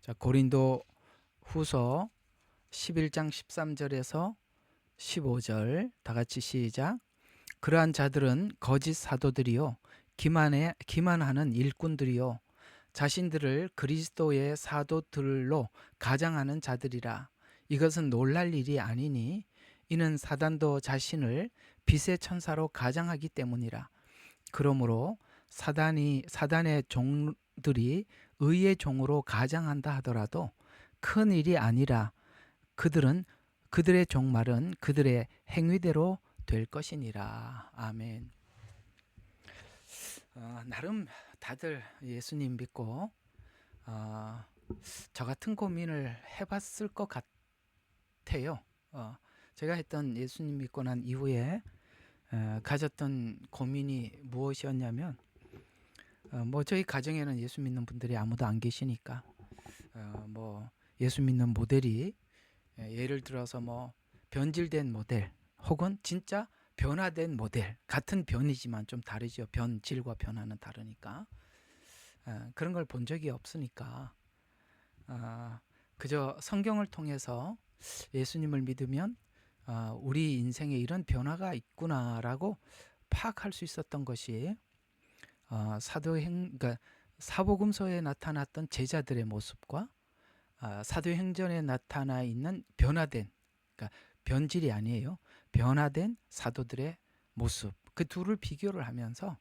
자, 고린도 후서 11장 13절에서 15절 다 같이 시작. 그러한 자들은 거짓 사도들이요 기만하는 일꾼들이요 자신들을 그리스도의 사도들로 가장하는 자들이라. 이것은 놀랄 일이 아니니 이는 사단도 자신을 빛의 천사로 가장하기 때문이라. 그러므로 사단의 종들이 의의 종으로 가장한다 하더라도 큰 일이 아니라 그들의 종말은 그들의 행위대로 될 것이니라. 아멘. 나름 다들 예수님 믿고 저 같은 고민을 해봤을 것 같아요. 제가 했던 예수님 믿고 난 이후에 가졌던 고민이 무엇이었냐면, 뭐 저희 가정에는 예수 믿는 분들이 아무도 안 계시니까 뭐 예수 믿는 모델이 예를 들어서 뭐 변질된 모델 혹은 진짜 변화된 모델, 같은 변이지만 좀 다르죠. 질과 변화는 다르니까 그런 걸 본 적이 없으니까 그저 성경을 통해서 예수님을 믿으면 우리 인생에 이런 변화가 있구나라고 파악할 수 있었던 것이 그러니까 사복음서에 나타났던 제자들의 모습과 사도행전에 나타나 있는 변화된, 그러니까 변질이 아니에요. 변화된 사도들의 모습, 그 둘을 비교를 하면서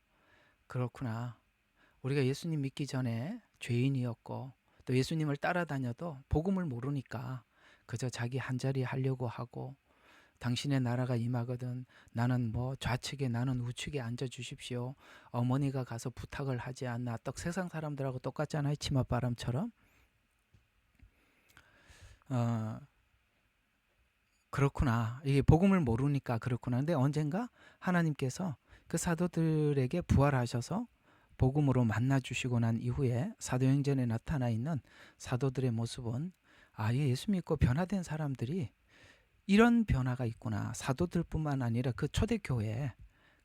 그렇구나. 우리가 예수님 믿기 전에 죄인이었고 또 예수님을 따라다녀도 복음을 모르니까 그저 자기 한자리 하려고 하고, 당신의 나라가 임하거든 나는 뭐 좌측에 나는 우측에 앉아 주십시오. 어머니가 가서 부탁을 하지 않나. 떡 세상 사람들하고 똑같잖아요. 치맛바람처럼. 어, 그렇구나. 이게 복음을 모르니까 그렇구나. 근데 언젠가 하나님께서 그 사도들에게 부활하셔서 복음으로 만나 주시고 난 이후에 사도행전에 나타나 있는 사도들의 모습은 이 예수 믿고 변화된 사람들이 이런 변화가 있구나. 사도들뿐만 아니라 그 초대교회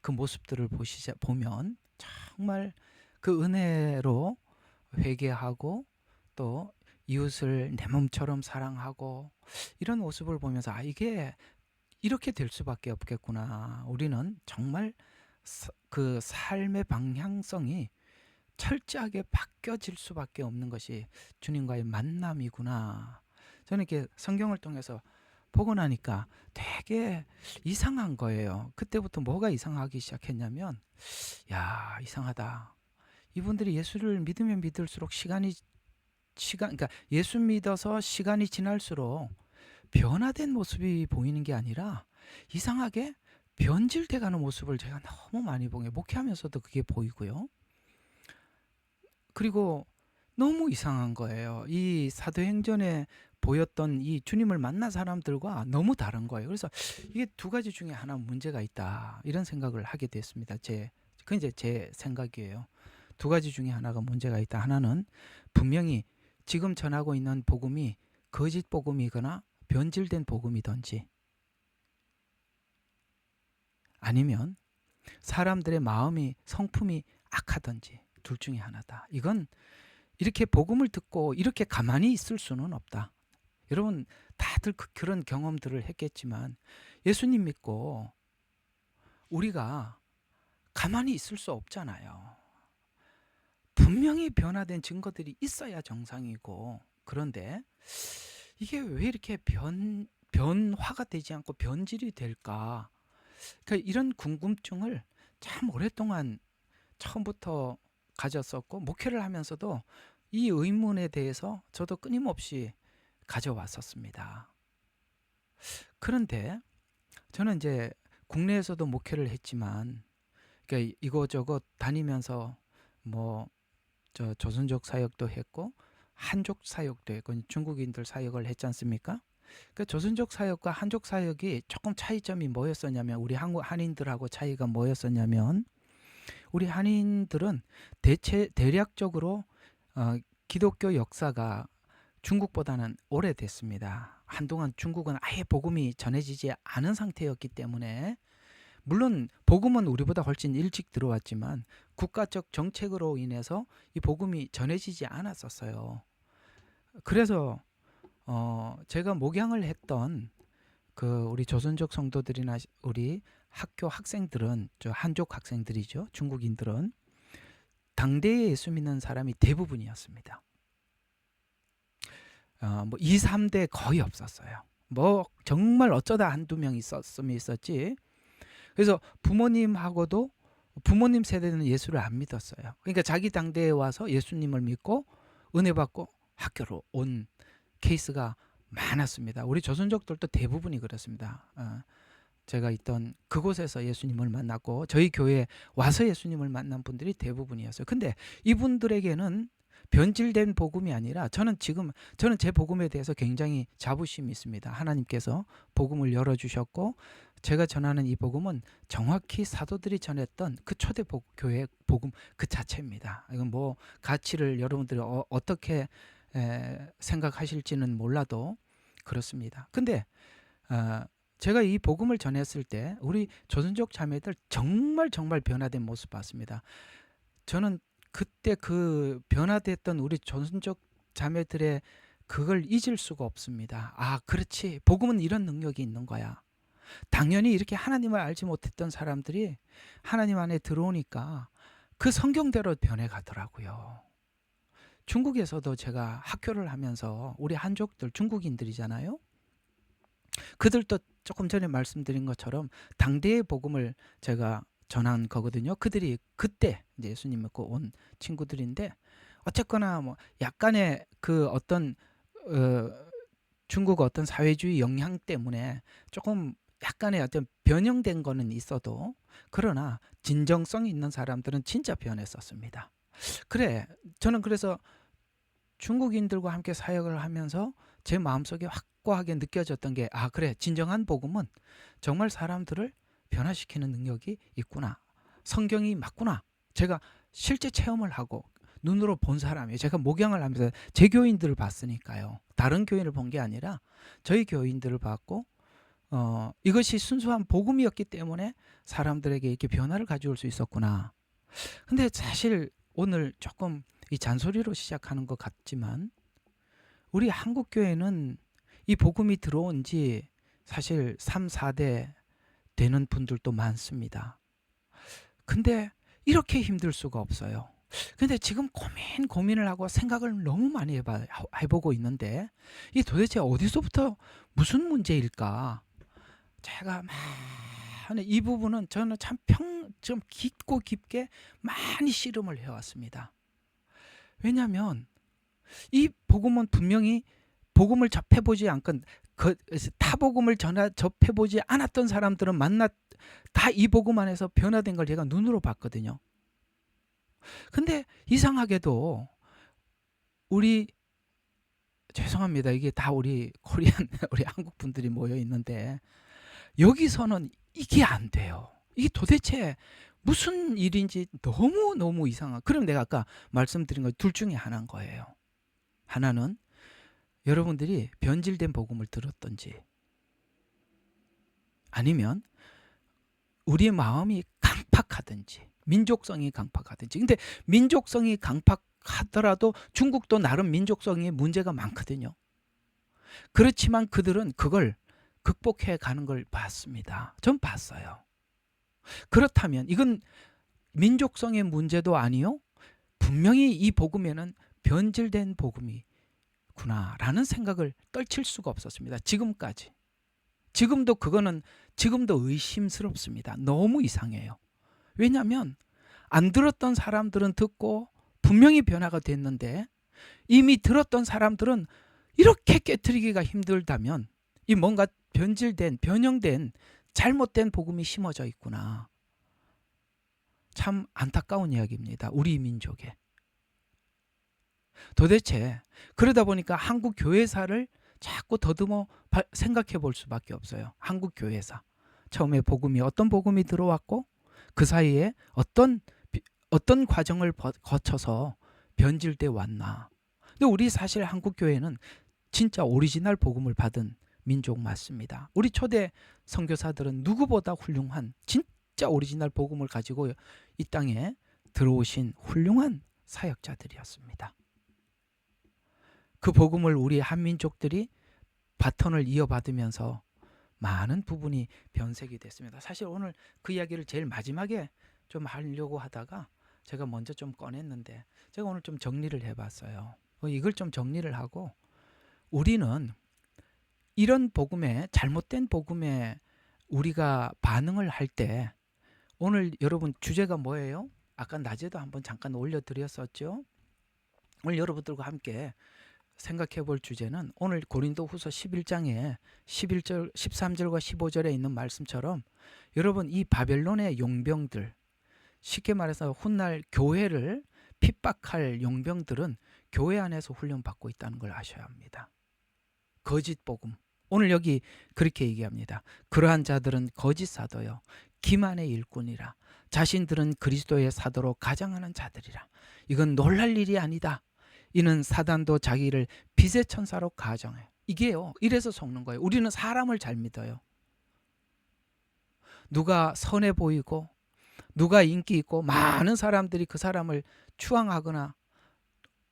그 모습들을 보면 정말 그 은혜로 회개하고 또 이웃을 내 몸처럼 사랑하고 이런 모습을 보면서 이게 이렇게 될 수밖에 없겠구나. 우리는 정말 그 삶의 방향성이 철저하게 바뀌어질 수밖에 없는 것이 주님과의 만남이구나. 저는 이렇게 성경을 통해서 보고 나니까 되게 이상한 거예요. 그때부터 뭐가 이상하기 시작했냐면, 야, 이상하다. 이분들이 예수를 믿으면 믿을수록 그러니까 예수 믿어서 시간이 지날수록 변화된 모습이 보이는 게 아니라 이상하게 변질돼 가는 모습을 제가 너무 많이 보게, 목회하면서도 그게 보이고요. 그리고 너무 이상한 거예요. 이 사도행전에 보였던 이 주님을 만난 사람들과 너무 다른 거예요. 그래서 이게 두 가지 중에 하나 문제가 있다, 이런 생각을 하게 됐습니다. 그 이제 제 생각이에요. 두 가지 중에 하나가 문제가 있다. 하나는 분명히 지금 전하고 있는 복음이 거짓 복음이거나 변질된 복음이든지, 아니면 사람들의 성품이 악하든지, 둘 중에 하나다. 이건 이렇게 복음을 듣고 이렇게 가만히 있을 수는 없다. 여러분 다들 그런 경험들을 했겠지만 예수님 믿고 우리가 가만히 있을 수 없잖아요. 분명히 변화된 증거들이 있어야 정상이고, 그런데 이게 왜 이렇게 변화가 되지 않고 변질이 될까? 그러니까 이런 궁금증을 참 오랫동안 처음부터 가졌었고, 목회를 하면서도 이 의문에 대해서 저도 끊임없이 가져왔었습니다. 그런데 저는 이제 국내에서도 목회를 했지만, 그러니까 이거저거 다니면서 뭐 조선족 사역도 했고 한족 사역도 했고 중국인들 사역을 했지 않습니까? 그 조선족 사역과 한족 사역이 조금 차이점이 뭐였었냐면, 우리 한인들하고 차이가 뭐였었냐면, 우리 한인들은 대략적으로 기독교 역사가 중국보다는 오래됐습니다. 한동안 중국은 아예 복음이 전해지지 않은 상태였기 때문에, 물론 복음은 우리보다 훨씬 일찍 들어왔지만 국가적 정책으로 인해서 이 복음이 전해지지 않았었어요. 그래서 제가 목양을 했던 그 우리 조선족 성도들이나 우리 학교 학생들은, 저 한족 학생들이죠. 중국인들은 당대에 예수 믿는 사람이 대부분이었습니다. 뭐 2, 3대 거의 없었어요. 뭐 정말 어쩌다 한두 명 있었으면 있었지. 그래서 부모님하고도, 부모님 세대는 예수를 안 믿었어요. 그러니까 자기 당대에 와서 예수님을 믿고 은혜 받고 학교로 온 케이스가 많았습니다. 우리 조선족들도 대부분이 그렇습니다. 제가 있던 그곳에서 예수님을 만났고 저희 교회에 와서 예수님을 만난 분들이 대부분이었어요. 근데 이분들에게는 변질된 복음이 아니라, 저는 제 복음에 대해서 굉장히 자부심이 있습니다. 하나님께서 복음을 열어주셨고 제가 전하는 이 복음은 정확히 사도들이 전했던 그 초대 교회 복음 그 자체입니다. 이건 뭐 가치를 여러분들이 어떻게 생각하실지는 몰라도 그렇습니다. 근데 제가 이 복음을 전했을 때 우리 조선족 자매들 정말 변화된 모습 봤습니다. 저는 그때 그 변화됐던 우리 조선족 자매들의 그걸 잊을 수가 없습니다. 아, 그렇지. 복음은 이런 능력이 있는 거야. 당연히 이렇게 하나님을 알지 못했던 사람들이 하나님 안에 들어오니까 그 성경대로 변해가더라고요. 중국에서도 제가 학교를 하면서 우리 한족들, 중국인들이잖아요. 그들도 조금 전에 말씀드린 것처럼 당대의 복음을 제가 전한 거거든요. 그들이 그때 이제 예수님 믿고 온 친구들인데, 어쨌거나 뭐 약간의 그 어떤 중국 어떤 사회주의 영향 때문에 조금 약간의 어떤 변형된 거는 있어도, 그러나 진정성 있는 사람들은 진짜 변했었습니다. 그래, 저는 그래서 중국인들과 함께 사역을 하면서 제 마음속에 확고하게 느껴졌던 게, 아, 그래, 진정한 복음은 정말 사람들을 변화시키는 능력이 있구나. 성경이 맞구나. 제가 실제 체험을 하고 눈으로 본 사람이에요. 제가 목양을 하면서 제 교인들을 봤으니까요. 다른 교인을 본 게 아니라 저희 교인들을 봤고, 이것이 순수한 복음이었기 때문에 사람들에게 이렇게 변화를 가져올 수 있었구나. 근데 사실 오늘 조금 이 잔소리로 시작하는 것 같지만, 우리 한국 교회는 이 복음이 들어온 지 사실 3, 4대 되는 분들도 많습니다. 근데 이렇게 힘들 수가 없어요. 근데 지금 고민을 하고 생각을 너무 많이 해보고 있는데, 이 도대체 어디서부터 무슨 문제일까? 제가 이 부분은 저는 좀 깊고 깊게 많이 씨름을 해왔습니다. 왜냐하면 이 복음은 분명히 복음을 접해보지 않건, 타복음을 접해보지 않았던 사람들은 다 이 복음 안에서 변화된 걸 제가 눈으로 봤거든요. 근데 이상하게도 죄송합니다. 이게 다 우리 코리안, 우리 한국 분들이 모여 있는데 여기서는 이게 안 돼요. 이게 도대체 무슨 일인지 너무 이상한. 그럼 내가 아까 말씀드린 거 둘 중에 하나인 거예요. 하나는 여러분들이 변질된 복음을 들었던지, 아니면 우리의 마음이 강팍하든지, 민족성이 강팍하든지. 근데 민족성이 강팍하더라도 중국도 나름 민족성의 문제가 많거든요. 그렇지만 그들은 그걸 극복해 가는 걸 봤습니다. 전 봤어요. 그렇다면 이건 민족성의 문제도 아니요, 분명히 이 복음에는 변질된 복음이구나라는 생각을 떨칠 수가 없었습니다. 지금까지. 지금도 의심스럽습니다. 너무 이상해요. 왜냐하면 안 들었던 사람들은 듣고 분명히 변화가 됐는데, 이미 들었던 사람들은 이렇게 깨트리기가 힘들다면 이 뭔가 변형된 잘못된 복음이 심어져 있구나. 참 안타까운 이야기입니다. 우리 민족에. 도대체 그러다 보니까 한국 교회사를 자꾸 더듬어 생각해 볼 수밖에 없어요. 한국 교회사. 처음에 어떤 복음이 들어왔고 그 사이에 어떤 과정을 거쳐서 변질돼 왔나. 근데 우리 사실 한국 교회는 진짜 오리지널 복음을 받은 민족 맞습니다. 우리 초대 선교사들은 누구보다 훌륭한, 진짜 오리지널 복음을 가지고 이 땅에 들어오신 훌륭한 사역자들이었습니다. 그 복음을 우리 한민족들이 바톤을 이어받으면서 많은 부분이 변색이 됐습니다. 사실 오늘 그 이야기를 제일 마지막에 좀 하려고 하다가 제가 먼저 좀 꺼냈는데 제가 오늘 좀 정리를 해봤어요. 이걸 좀 정리를 하고 우리는 이런 복음에 잘못된 복음에 우리가 반응을 할 때 오늘 여러분 주제가 뭐예요? 아까 낮에도 한번 잠깐 올려드렸었죠. 오늘 여러분들과 함께 생각해 볼 주제는 오늘 고린도후서 11장에 11절, 13절과 15절에 있는 말씀처럼 여러분 이 바벨론의 용병들, 쉽게 말해서 훗날 교회를 핍박할 용병들은 교회 안에서 훈련받고 있다는 걸 아셔야 합니다. 거짓 복음. 오늘 여기 그렇게 얘기합니다. 그러한 자들은 거짓 사도요 기만의 일꾼이라 자신들은 그리스도의 사도로 가장하는 자들이라. 이건 놀랄 일이 아니다. 이는 사단도 자기를 빛의 천사로 가정해요. 이게요. 이래서 속는 거예요. 우리는 사람을 잘 믿어요. 누가 선해 보이고 누가 인기 있고 많은 사람들이 그 사람을 추앙하거나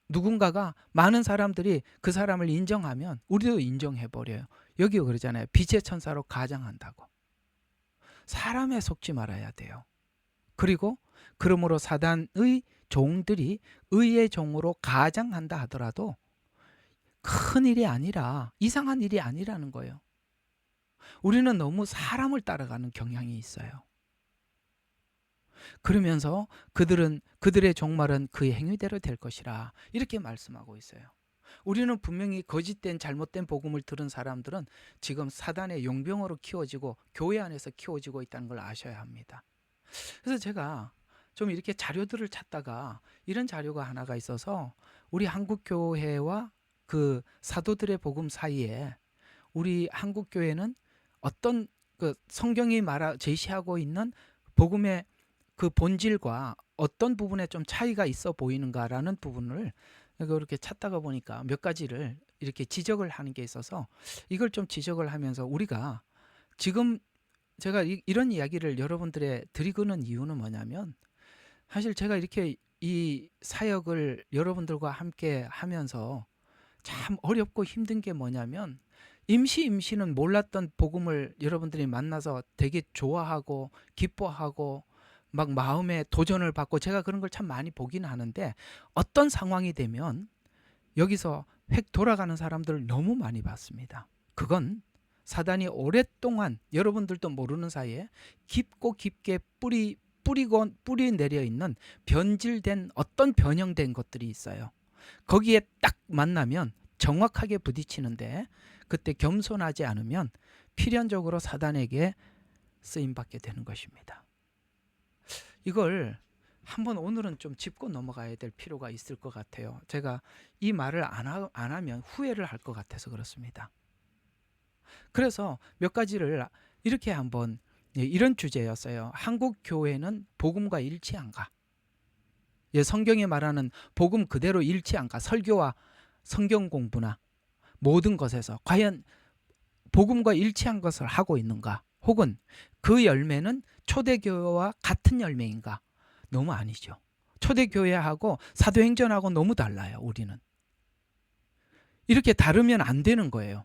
누군가가 많은 사람들이 그 사람을 인정하면 우리도 인정해버려요. 여기 그러잖아요. 빛의 천사로 가장한다고. 사람에 속지 말아야 돼요. 그리고 그러므로 사단의 종들이 의의 종으로 가장한다 하더라도 큰 일이 아니라 이상한 일이 아니라는 거예요. 우리는 너무 사람을 따라가는 경향이 있어요. 그러면서 그들의 종말은 그의 행위대로 될 것이라 이렇게 말씀하고 있어요. 우리는 분명히 거짓된 잘못된 복음을 들은 사람들은 지금 사단의 용병으로 키워지고 교회 안에서 키워지고 있다는 걸 아셔야 합니다. 그래서 제가 좀 이렇게 자료들을 찾다가 이런 자료가 하나가 있어서 우리 한국교회와 그 사도들의 복음 사이에 우리 한국교회는 어떤 그 성경이 제시하고 있는 복음의 그 본질과 어떤 부분에 좀 차이가 있어 보이는가라는 부분을 이렇게 찾다가 보니까 몇 가지를 이렇게 지적을 하는 게 있어서 이걸 좀 지적을 하면서 우리가 지금 제가 이런 이야기를 여러분들에 드리고는 이유는 뭐냐면 사실 제가 이렇게 이 사역을 여러분들과 함께 하면서 참 어렵고 힘든 게 뭐냐면 임시는 몰랐던 복음을 여러분들이 만나서 되게 좋아하고 기뻐하고 막 마음에 도전을 받고 제가 그런 걸 참 많이 보긴 하는데 어떤 상황이 되면 여기서 획 돌아가는 사람들을 너무 많이 봤습니다. 그건 사단이 오랫동안 여러분들도 모르는 사이에 깊고 깊게 뿌리 내려 있는 변질된 어떤 변형된 것들이 있어요. 거기에 딱 만나면 정확하게 부딪히는데 그때 겸손하지 않으면 필연적으로 사단에게 쓰임받게 되는 것입니다. 이걸 한번 오늘은 좀 짚고 넘어가야 될 필요가 있을 것 같아요. 제가 이 말을 안 하면 후회를 할 것 같아서 그렇습니다. 그래서 몇 가지를 이렇게 한번 이런 주제였어요. 한국 교회는 복음과 일치한가? 성경에 말하는 복음 그대로 일치한가? 설교와 성경 공부나 모든 것에서 과연 복음과 일치한 것을 하고 있는가? 혹은 그 열매는 초대교회와 같은 열매인가? 너무 아니죠. 초대교회하고 사도행전하고 너무 달라요. 우리는. 이렇게 다르면 안 되는 거예요.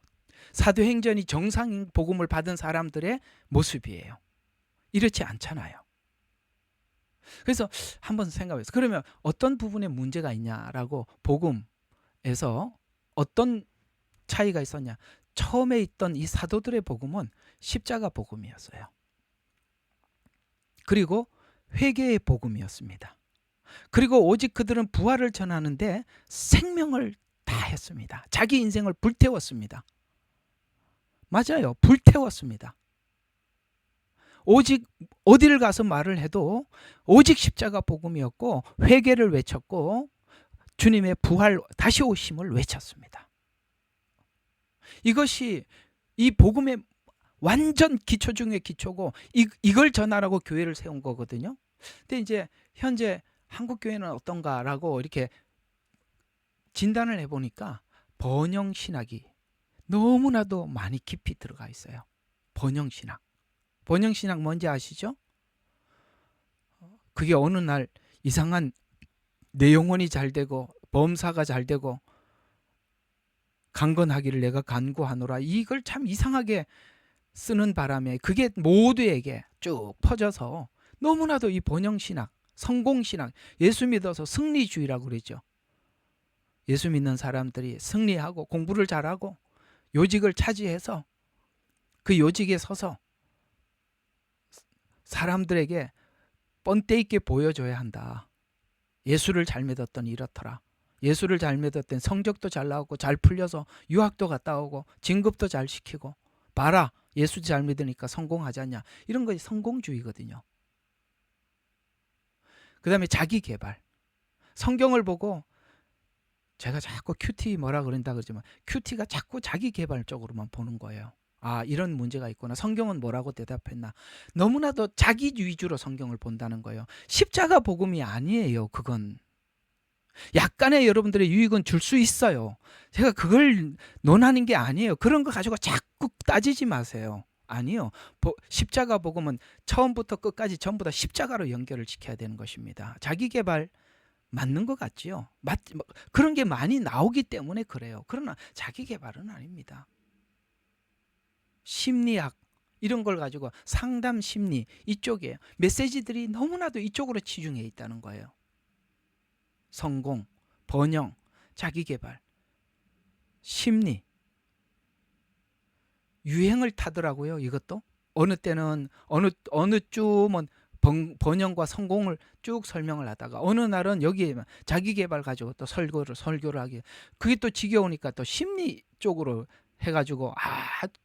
사도행전이 정상 복음을 받은 사람들의 모습이에요. 이렇지 않잖아요. 그래서 한번 생각해보세요. 그러면 어떤 부분에 문제가 있냐라고 복음에서 어떤 차이가 있었냐. 처음에 있던 이 사도들의 복음은 십자가 복음이었어요. 그리고 회개의 복음이었습니다. 그리고 오직 그들은 부활을 전하는데 생명을 다했습니다. 자기 인생을 불태웠습니다. 맞아요. 불태웠습니다. 오직 어디를 가서 말을 해도 오직 십자가 복음이었고 회개를 외쳤고 주님의 부활 다시 오심을 외쳤습니다. 이것이 이 복음의 완전 기초 중의 기초고 이걸 전하라고 교회를 세운 거거든요. 근데 이제 현재 한국 교회는 어떤가라고 이렇게 진단을 해보니까 번영 신학이 너무나도 많이 깊이 들어가 있어요. 번영 신학. 번영 신학 뭔지 아시죠? 그게 어느 날 이상한 내 영혼이 잘 되고 범사가 잘 되고 강건하기를 내가 간구하노라. 이걸 참 이상하게 쓰는 바람에 그게 모두에게 쭉 퍼져서 너무나도 이 번영신학, 성공신학, 예수 믿어서 승리주의라고 그러죠. 예수 믿는 사람들이 승리하고 공부를 잘하고 요직을 차지해서 그 요직에 서서 사람들에게 뻔때 있게 보여줘야 한다. 예수를 잘 믿었더니 이렇더라. 예수를 잘 믿었더니 성적도 잘 나오고 잘 풀려서 유학도 갔다 오고 진급도 잘 시키고 봐라 예수 잘 믿으니까 성공하지 않냐. 이런 것이 성공주의거든요. 그 다음에 자기개발. 성경을 보고 제가 자꾸 큐티 뭐라 그런다 그러지만 큐티가 자꾸 자기개발 쪽으로만 보는 거예요. 아, 이런 문제가 있구나. 성경은 뭐라고 대답했나. 너무나도 자기 위주로 성경을 본다는 거예요. 십자가 복음이 아니에요. 그건 약간의 여러분들의 유익은 줄 수 있어요. 제가 그걸 논하는 게 아니에요. 그런 거 가지고 자꾸 따지지 마세요. 아니요. 십자가 복음은 처음부터 끝까지 전부 다 십자가로 연결을 시켜야 되는 것입니다. 자기개발 맞는 것 같지요. 그런 게 많이 나오기 때문에 그래요. 그러나 자기개발은 아닙니다. 심리학 이런 걸 가지고 상담 심리 이쪽이에요. 메시지들이 너무나도 이쪽으로 치중해 있다는 거예요. 성공, 번영, 자기개발, 심리 유행을 타더라고요. 이것도 어느 때는 어느 쯤은 번영과 성공을 쭉 설명을 하다가 어느 날은 여기에 자기개발 가지고 또 설교를 하게. 그게 또 지겨우니까 또 심리 쪽으로 해가지고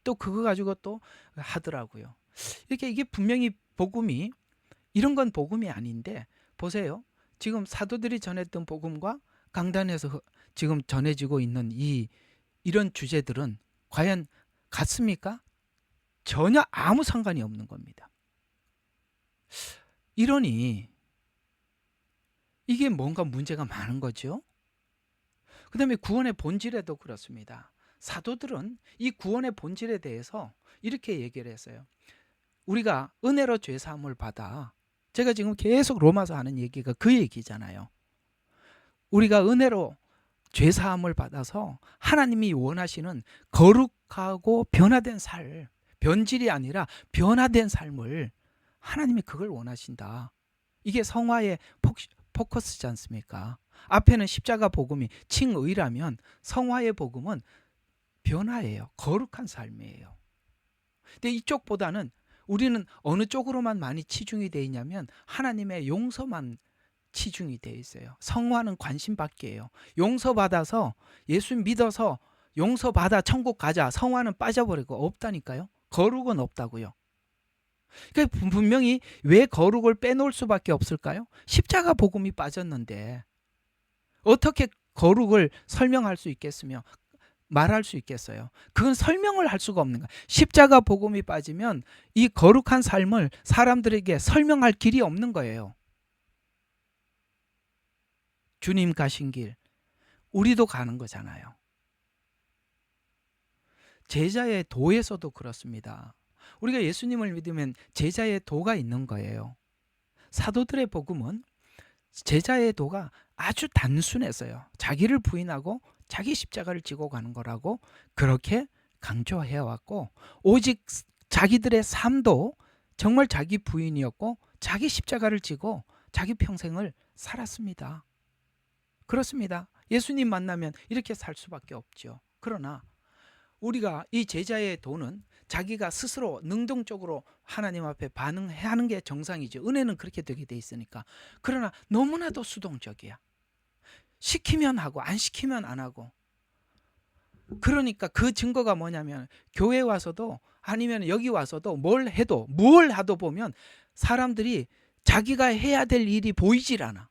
또 그거 가지고 또 하더라고요. 이렇게 이게 분명히 복음이 이런 건 복음이 아닌데 보세요. 지금 사도들이 전했던 복음과 강단에서 지금 전해지고 있는 이런 주제들은 과연 같습니까? 전혀 아무 상관이 없는 겁니다. 이러니 이게 뭔가 문제가 많은 거죠. 그 다음에 구원의 본질에도 그렇습니다. 사도들은 이 구원의 본질에 대해서 이렇게 얘기를 했어요. 우리가 은혜로 죄사함을 받아. 제가 지금 계속 로마서 하는 얘기가 그 얘기잖아요. 우리가 은혜로 죄사함을 받아서 하나님이 원하시는 거룩하고 변화된 삶, 변질이 아니라 변화된 삶을 하나님이 그걸 원하신다. 이게 성화의 포커스지 않습니까? 앞에는 십자가 복음이 칭의라면 성화의 복음은 변화예요. 거룩한 삶이에요. 근데 이쪽보다는 우리는 어느 쪽으로만 많이 치중이 되어 있냐면 하나님의 용서만 치중이 되어 있어요. 성화는 관심 밖이에요. 용서받아서 예수 믿어서 용서받아 천국 가자. 성화는 빠져버리고 없다니까요. 거룩은 없다고요. 그러니까 분명히 왜 거룩을 빼놓을 수밖에 없을까요? 십자가 복음이 빠졌는데 어떻게 거룩을 설명할 수 있겠으며 말할 수 있겠어요? 그건 설명을 할 수가 없는 거예요. 십자가 복음이 빠지면 이 거룩한 삶을 사람들에게 설명할 길이 없는 거예요. 주님 가신 길 우리도 가는 거잖아요. 제자의 도에서도 그렇습니다. 우리가 예수님을 믿으면 제자의 도가 있는 거예요. 사도들의 복음은 제자의 도가 아주 단순했어요. 자기를 부인하고 자기 십자가를 지고 가는 거라고 그렇게 강조해왔고 오직 자기들의 삶도 정말 자기 부인이었고 자기 십자가를 지고 자기 평생을 살았습니다. 그렇습니다. 예수님 만나면 이렇게 살 수밖에 없죠. 그러나 우리가 이 제자의 도는 자기가 스스로 능동적으로 하나님 앞에 반응하는 게 정상이죠. 은혜는 그렇게 되게 돼 있으니까. 그러나 너무나도 수동적이야. 시키면 하고 안 시키면 안 하고. 그러니까 그 증거가 뭐냐면 교회 와서도 아니면 여기 와서도 뭘 하도 보면 사람들이 자기가 해야 될 일이 보이질 않아.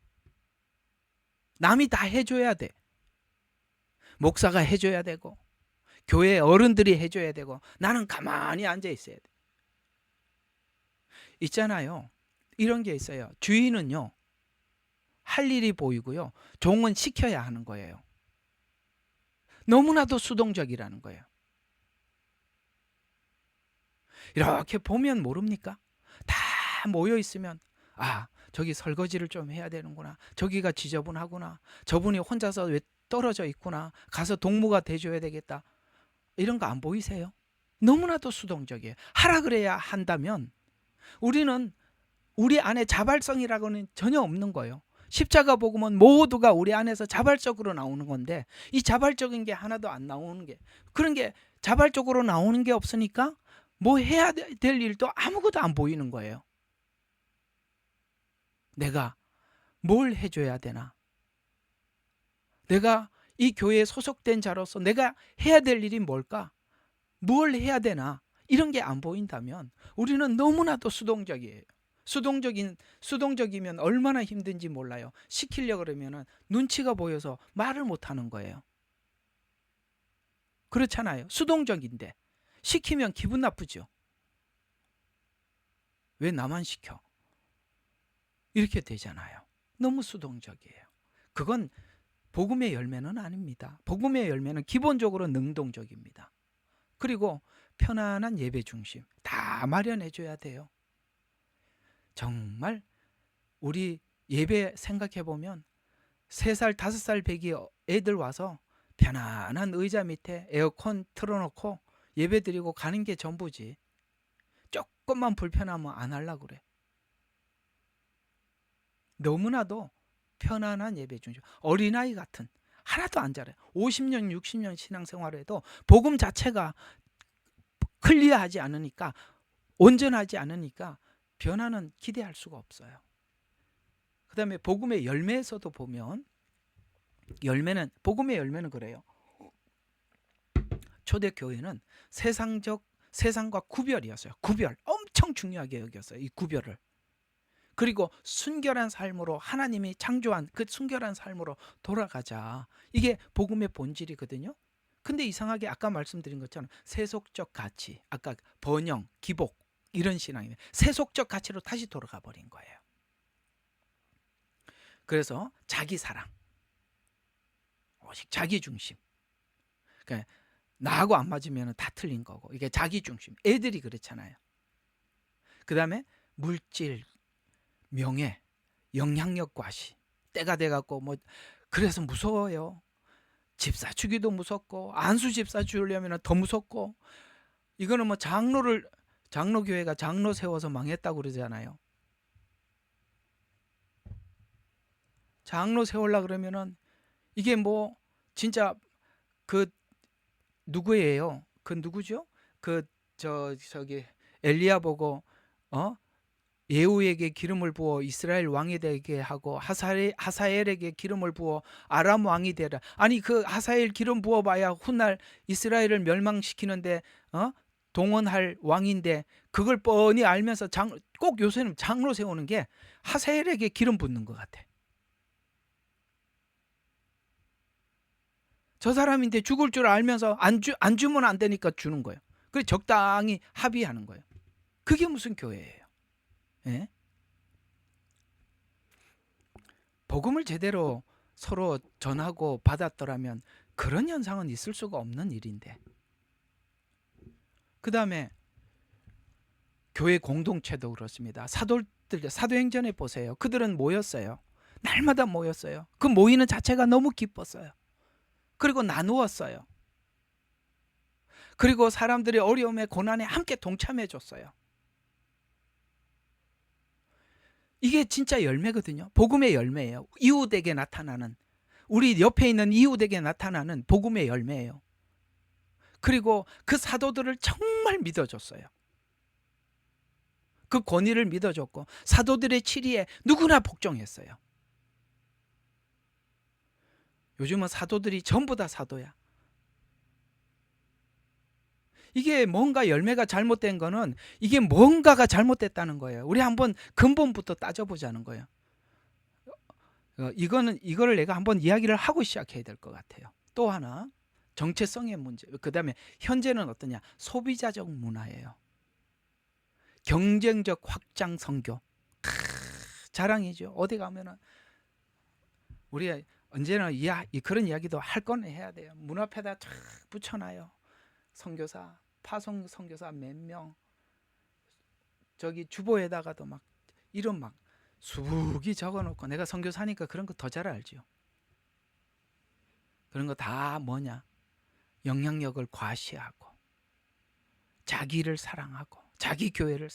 남이 다 해줘야 돼. 목사가 해줘야 되고 교회 어른들이 해줘야 되고 나는 가만히 앉아 있어야 돼. 있잖아요. 이런 게 있어요. 주인은요. 할 일이 보이고요. 종은 시켜야 하는 거예요. 너무나도 수동적이라는 거예요. 이렇게 보면 모릅니까? 다 모여 있으면 저기 설거지를 좀 해야 되는구나. 저기가 지저분하구나. 저분이 혼자서 왜 떨어져 있구나. 가서 동무가 돼줘야 되겠다. 이런 거 안 보이세요? 너무나도 수동적이에요. 하라 그래야 한다면 우리는 우리 안에 자발성이라고는 전혀 없는 거예요. 십자가 복음은 모두가 우리 안에서 자발적으로 나오는 건데 이 자발적인 게 하나도 안 나오는 게 그런 게 자발적으로 나오는 게 없으니까 뭐 해야 될 일도 아무것도 안 보이는 거예요. 내가 뭘 해줘야 되나? 내가 이 교회에 소속된 자로서 내가 해야 될 일이 뭘까? 뭘 해야 되나? 이런 게 안 보인다면 우리는 너무나도 수동적이에요. 수동적이면 얼마나 힘든지 몰라요. 시키려고 그러면 눈치가 보여서 말을 못 하는 거예요. 그렇잖아요. 수동적인데 시키면 기분 나쁘죠. 왜 나만 시켜? 이렇게 되잖아요. 너무 수동적이에요. 그건 복음의 열매는 아닙니다. 복음의 열매는 기본적으로 능동적입니다. 그리고 편안한 예배 중심 다 마련해 줘야 돼요. 정말 우리 예배 생각해 보면 3살, 5살 배기 애들 와서 편안한 의자 밑에 에어컨 틀어놓고 예배 드리고 가는 게 전부지. 조금만 불편하면 안 하려고 그래. 너무나도 편안한 예배 중심. 어린아이 같은 하나도 안 잘해. 50년, 60년 신앙생활에도 복음 자체가 클리어하지 않으니까 온전하지 않으니까 변화는 기대할 수가 없어요. 그 다음에 복음의 열매에서도 보면 복음의 열매는 그래요. 초대교회는 세상과 구별이었어요. 구별 엄청 중요하게 여겼어요. 이 구별을. 그리고 순결한 삶으로 하나님이 창조한 그 순결한 삶으로 돌아가자. 이게 복음의 본질이거든요. 근데 이상하게 아까 말씀드린 것처럼 세속적 가치, 아까 번영, 기복 이런 신앙이에요. 세속적 가치로 다시 돌아가 버린 거예요. 그래서 자기 사랑, 오직 자기 중심. 그러니까 나하고 안 맞으면 다 틀린 거고 이게 자기 중심. 애들이 그렇잖아요. 그 다음에 물질, 명예, 영향력 과시 때가 돼갖고 뭐 그래서 무서워요. 집사 주기도 무섭고 안수 집사 주려면 더 무섭고 이거는 뭐 장로교회가 장로 세워서 망했다고 그러잖아요. 장로 세우려 그러면은 이게 뭐 진짜 그 누구예요? 그 누구죠? 그 저기 엘리야 보고 예후에게 기름을 부어 이스라엘 왕이 되게 하고 하사엘에게 기름을 부어 아람 왕이 되라. 아니 그 하사엘 기름 부어봐야 훗날 이스라엘을 멸망시키는데 동원할 왕인데 그걸 뻔히 알면서 꼭 요새는 장로 세우는 게 하사엘에게 기름 붓는 것 같아. 저 사람인데 죽을 줄 알면서 안 주면 안 되니까 주는 거예요. 그래서 적당히 합의하는 거예요. 그게 무슨 교회예요? 예? 복음을 제대로 서로 전하고 받았더라면 그런 현상은 있을 수가 없는 일인데. 그 다음에 교회 공동체도 그렇습니다. 사도행전에 보세요. 그들은 모였어요. 날마다 모였어요. 그 모이는 자체가 너무 기뻤어요. 그리고 나누었어요. 그리고 사람들의 어려움에 고난에 함께 동참해 줬어요. 이게 진짜 열매거든요. 복음의 열매예요. 이웃에게 나타나는, 우리 옆에 있는 이웃에게 나타나는 복음의 열매예요. 그리고 그 사도들을 정말 믿어줬어요. 그 권위를 믿어줬고 사도들의 치리에 누구나 복종했어요. 요즘은 사도들이 전부 다 사도야. 이게 뭔가 열매가 잘못된 거는 이게 뭔가가 잘못됐다는 거예요. 우리 한번 근본부터 따져보자는 거예요. 이거를 내가 한번 이야기를 하고 시작해야 될 것 같아요. 또 하나 정체성의 문제. 그 다음에 현재는 어떠냐? 소비자적 문화예요. 경쟁적 확장 선교. 자랑이죠. 어디 가면은 우리 언제나 그런 이야기도 할 건 해야 돼요. 문 앞에다 쫙 붙여놔요. 선교사, 파송 선교사 몇 명. 저기 주보에다가도 막 이름 막 수북이 적어놓고 내가 선교사니까 그런 거 더 잘 알죠. 그런 거 다 뭐냐? 영향력을 과시하고 자기를 사랑하고 자기 교회를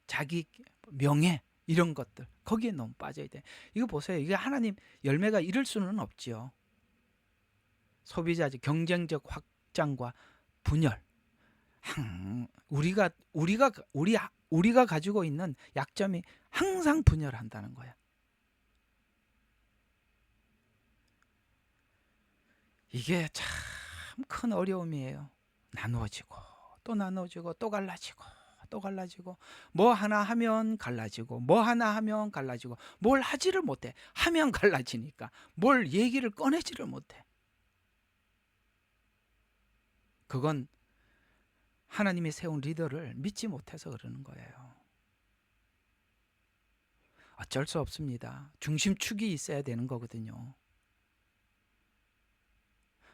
자기 명예 이런 것들 거기에 너무 빠져야 돼. 이거 보세요. 이게 하나님 열매가 이럴 수는 없지요. 소비자적 경쟁적 확장과 분열. 우리가 가지고 있는 약점이 항상 분열한다는 거야. 이게 참 큰 어려움이에요. 나누어지고 또 나누어지고 또 갈라지고 또 갈라지고 뭐 하나 하면 갈라지고 뭐 하나 하면 갈라지고 뭘 하지를 못해. 하면 갈라지니까 뭘 얘기를 꺼내지를 못해. 그건 하나님이 세운 리더를 믿지 못해서 그러는 거예요. 어쩔 수 없습니다. 중심축이 있어야 되는 거거든요.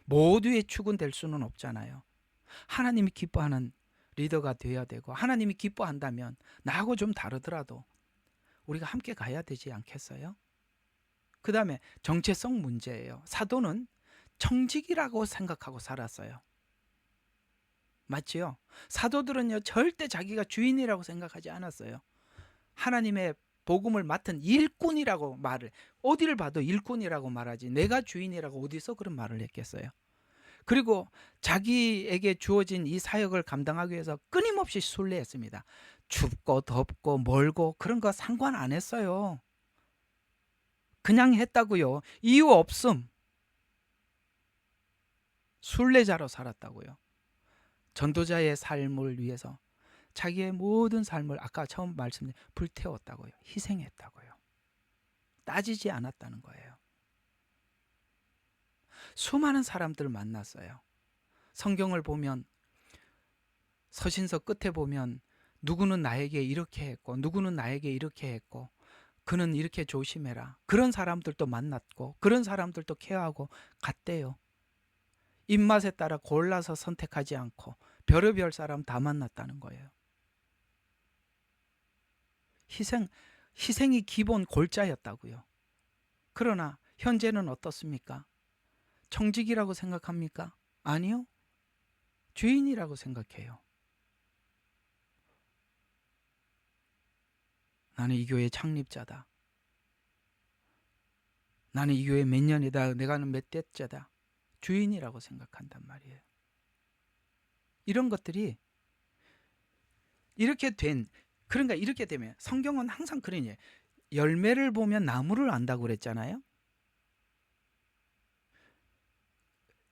모두의 축은 될 수는 없잖아요. 하나님이 기뻐하는 리더가 되어야 되고 하나님이 기뻐한다면 나하고 좀 다르더라도 우리가 함께 가야 되지 않겠어요? 그 다음에 정체성 문제예요. 사도는 청직이라고 생각하고 살았어요. 맞지요? 사도들은요 절대 자기가 주인이라고 생각하지 않았어요. 하나님의 복음을 맡은 일꾼이라고 말을, 어디를 봐도 일꾼이라고 말하지 내가 주인이라고 어디서 그런 말을 했겠어요. 그리고 자기에게 주어진 이 사역을 감당하기 위해서 끊임없이 순례했습니다. 춥고 덥고 멀고 그런 거 상관 안 했어요. 그냥 했다고요. 이유 없음. 순례자로 살았다고요. 전도자의 삶을 위해서 자기의 모든 삶을 아까 처음 말씀드린 불태웠다고요. 희생했다고요. 따지지 않았다는 거예요. 수많은 사람들을 만났어요. 성경을 보면 서신서 끝에 보면 누구는 나에게 이렇게 했고 누구는 나에게 이렇게 했고 그는 이렇게 조심해라. 그런 사람들도 만났고 그런 사람들도 케어하고 갔대요. 입맛에 따라 골라서 선택하지 않고 별의별 사람 다 만났다는 거예요. 희생이 기본 골자였다고요. 그러나 현재는 어떻습니까? 청직이라고 생각합니까? 아니요. 주인이라고 생각해요. 나는 이 교회 창립자다. 나는 이 교회 몇 년이다. 내가는 몇 대째다. 주인이라고 생각한단 말이에요. 이런 것들이 그러니까 이렇게 되면 성경은 항상 그러니 열매를 보면 나무를 안다고 그랬잖아요.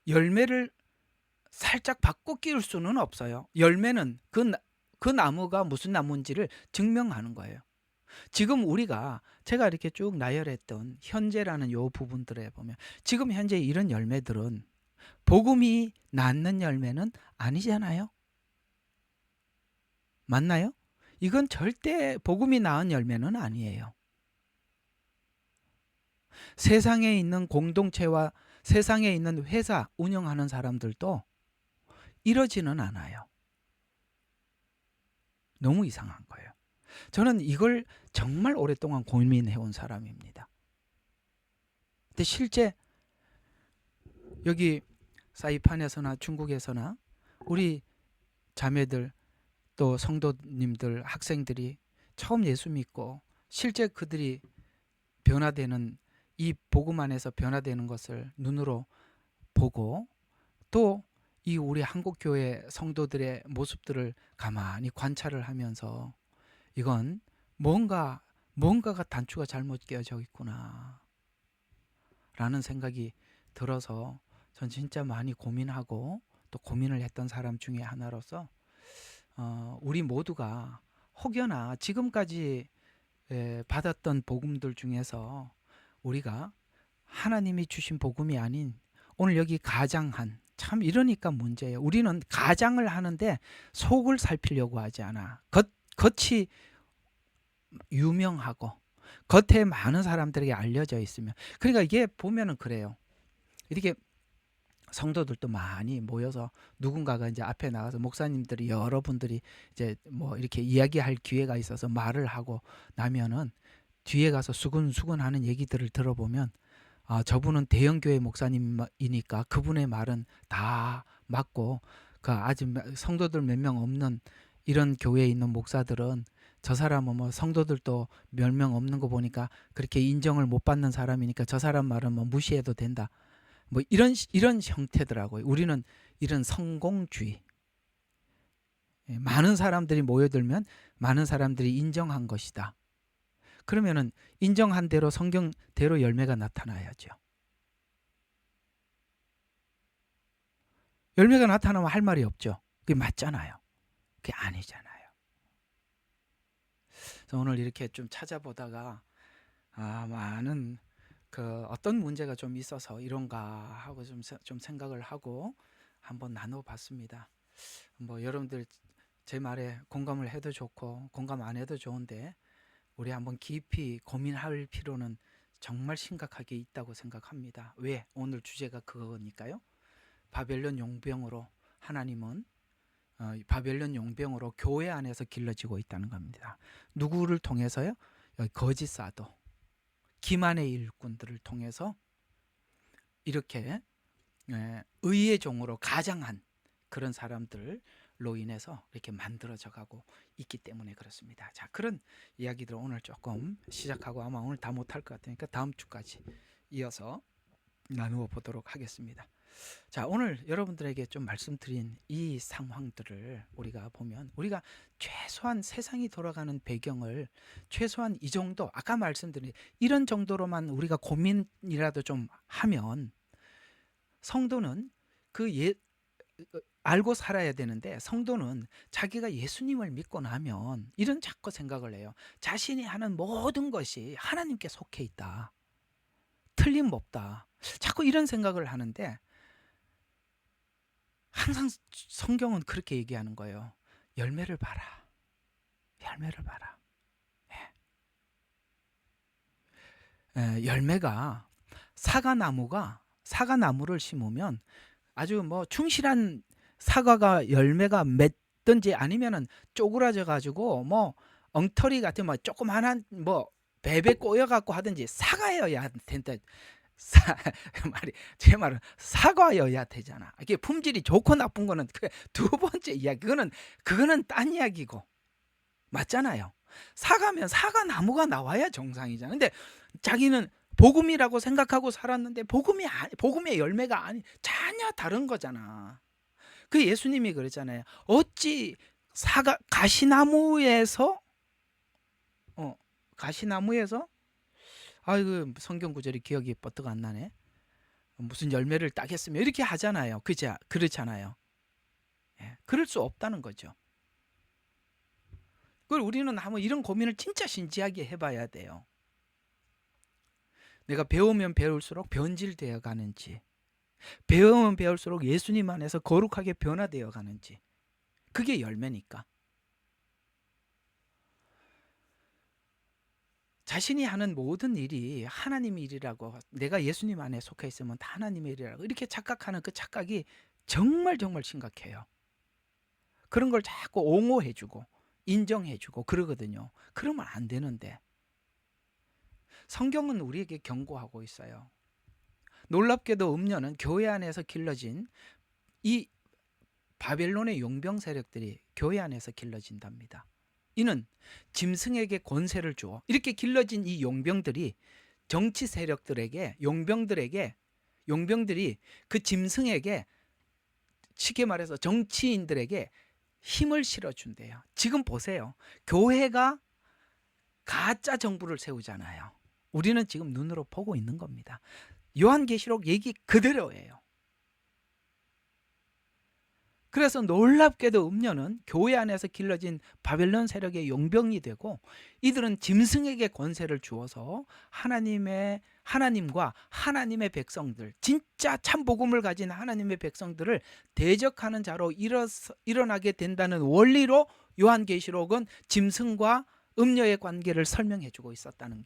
열매를 살짝 바꿔 끼울 수는 없어요. 열매는 그 나무가 무슨 나무인지를 증명하는 거예요. 지금 제가 이렇게 쭉 나열했던 현재라는 요 부분들에 보면 지금 현재 이런 열매들은 복음이 낳는 열매는 아니잖아요. 맞나요? 이건 절대 복음이 낳은 열매는 아니에요. 세상에 있는 공동체와 세상에 있는 회사 운영하는 사람들도 이러지는 않아요. 너무 이상한 거예요. 저는 이걸 정말 오랫동안 고민해온 사람입니다. 근데 실제 여기 사이판에서나 중국에서나 우리 자매들 또 성도님들 학생들이 처음 예수 믿고 실제 그들이 변화되는 이 복음 안에서 변화되는 것을 눈으로 보고 또 이 우리 한국교회 성도들의 모습들을 가만히 관찰을 하면서 이건 뭔가가 단추가 잘못 끼어져 있구나 라는 생각이 들어서 전 진짜 많이 고민하고 또 고민을 했던 사람 중에 하나로서 우리 모두가 혹여나 지금까지 받았던 복음들 중에서 우리가 하나님이 주신 복음이 아닌 오늘 여기 가장한 참 이러니까 문제예요. 우리는 가장을 하는데 속을 살피려고 하지 않아. 겉이 유명하고 겉에 많은 사람들에게 알려져 있으면 그러니까 이게 보면은 그래요. 이렇게 성도들도 많이 모여서 누군가가 이제 앞에 나가서 목사님들이 여러분들이 이제 뭐 이렇게 이야기할 기회가 있어서 말을 하고 나면은 뒤에 가서 수근수근 하는 얘기들을 들어보면 저분은 대형교회 목사님이니까 그분의 말은 다 맞고 그 아직 성도들 몇 명 없는 이런 교회에 있는 목사들은 저 사람은 뭐 성도들도 몇 명 없는 거 보니까 그렇게 인정을 못 받는 사람이니까 저 사람 말은 뭐 무시해도 된다. 뭐 이런 형태더라고요. 우리는 이런 성공주의. 많은 사람들이 모여들면 많은 사람들이 인정한 것이다. 그러면은 인정한 대로 성경대로 열매가 나타나야죠. 열매가 나타나면 할 말이 없죠. 그게 맞잖아요. 그게 아니잖아요. 그래서 오늘 이렇게 좀 찾아보다가 많은 그 어떤 문제가 좀 있어서 이런가 하고 좀 생각을 하고 한번 나눠봤습니다. 뭐 여러분들 제 말에 공감을 해도 좋고 공감 안 해도 좋은데 우리 한번 깊이 고민할 필요는 정말 심각하게 있다고 생각합니다. 왜? 오늘 주제가 그거니까요. 바벨론 용병으로 하나님은 바벨론 용병으로 교회 안에서 길러지고 있다는 겁니다. 누구를 통해서요? 거짓 사도, 기만의 일꾼들을 통해서 이렇게 의의 종으로 가장한 그런 사람들로 인해서 이렇게 만들어져 가고 있기 때문에 그렇습니다. 자, 그런 이야기들 오늘 조금 시작하고 아마 오늘 다 못할 것 같으니까 다음 주까지 이어서 나누어 보도록 하겠습니다. 자, 오늘 여러분들에게 좀 말씀드린 이 상황들을 우리가 보면 우리가 최소한 세상이 돌아가는 배경을 최소한 이 정도 아까 말씀드린 이런 정도로만 우리가 고민이라도 좀 하면 성도는 알고 살아야 되는데 성도는 자기가 예수님을 믿고 나면 이런 자꾸 생각을 해요. 자신이 하는 모든 것이 하나님께 속해 있다. 틀림없다. 자꾸 이런 생각을 하는데 항상 성경은 그렇게 얘기하는 거예요. 열매를 봐라. 열매를 봐라. 열매가 사과나무를 심으면 아주 뭐 충실한 사과가 열매가 맺든지 아니면은 쪼그라져 가지고 뭐 엉터리 같은 뭐 조그만한 뭐 베베 꼬여 갖고 하든지 사과여야 된다. 제 말은 사과여야 되잖아. 이게 품질이 좋고 나쁜 거는 그 두 번째 이야기. 그거는 딴 이야기고 맞잖아요. 사과면 사과나무가 나와야 정상이잖아. 근데 자기는 복음이라고 생각하고 살았는데 복음의 열매가 전혀 다른 거잖아. 그 예수님이 그랬잖아요. 어찌 가시나무에서 아이고 성경 구절이 기억이 뻗떡 안 나네. 무슨 열매를 따겠으며 이렇게 하잖아요. 그렇잖아요. 그럴 수 없다는 거죠. 그걸 우리는 한번 이런 고민을 진짜 진지하게 해봐야 돼요. 내가 배우면 배울수록 변질되어 가는지, 배우면 배울수록 예수님 안에서 거룩하게 변화되어 가는지, 그게 열매니까. 자신이 하는 모든 일이 하나님의 일이라고, 내가 예수님 안에 속해 있으면 다 하나님의 일이라고 이렇게 착각하는 그 착각이 정말 심각해요. 그런 걸 자꾸 옹호해주고 인정해주고 그러거든요. 그러면 안 되는데 성경은 우리에게 경고하고 있어요. 놀랍게도 음녀는 교회 안에서 길러진 이 바벨론의 용병 세력들이 교회 안에서 길러진답니다. 이는 짐승에게 권세를 주어 이렇게 길러진 이 용병들이 정치 세력들에게 용병들이 그 짐승에게 쉽게 말해서 정치인들에게 힘을 실어준대요. 지금 보세요. 교회가 가짜 정부를 세우잖아요. 우리는 지금 눈으로 보고 있는 겁니다. 요한계시록 얘기 그대로예요. 그래서 놀랍게도 음녀는 교회 안에서 길러진 바벨론 세력의 용병이 되고 이들은 짐승에게 권세를 주어서 하나님과 하나님의 백성들, 진짜 참 복음을 가진 하나님의 백성들을 대적하는 자로 일어나게 된다는 원리로 요한계시록은 짐승과 음녀의 관계를 설명해 주고 있었다는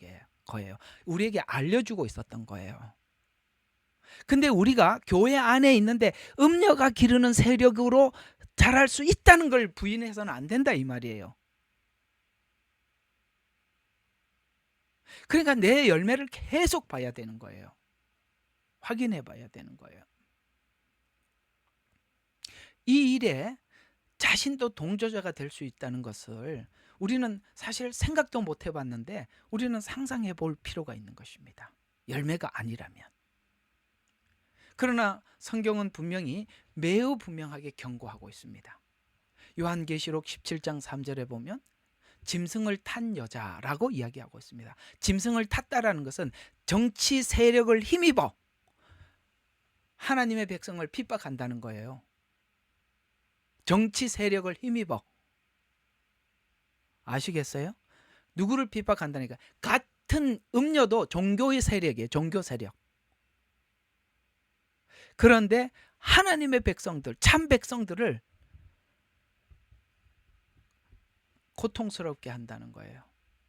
거예요. 우리에게 알려주고 있었던 거예요. 근데 우리가 교회 안에 있는데 음녀가 기르는 세력으로 자랄 수 있다는 걸 부인해서는 안 된다 이 말이에요. 그러니까 내 열매를 계속 봐야 되는 거예요. 확인해 봐야 되는 거예요. 이 일에 자신도 동조자가 될 수 있다는 것을 우리는 사실 생각도 못 해봤는데 우리는 상상해 볼 필요가 있는 것입니다. 열매가 아니라면. 그러나 성경은 분명히 매우 분명하게 경고하고 있습니다. 요한계시록 17장 3절에 보면 짐승을 탄 여자라고 이야기하고 있습니다. 짐승을 탔다라는 것은 정치 세력을 힘입어 하나님의 백성을 핍박한다는 거예요. 정치 세력을 힘입어. 아시겠어요? 누구를 핍박한다니까? 같은 음료도 종교의 세력이에요. 종교 세력. 그런데 하나님의 백성들, 참 백성들을 고통스럽게 한다는 거예요.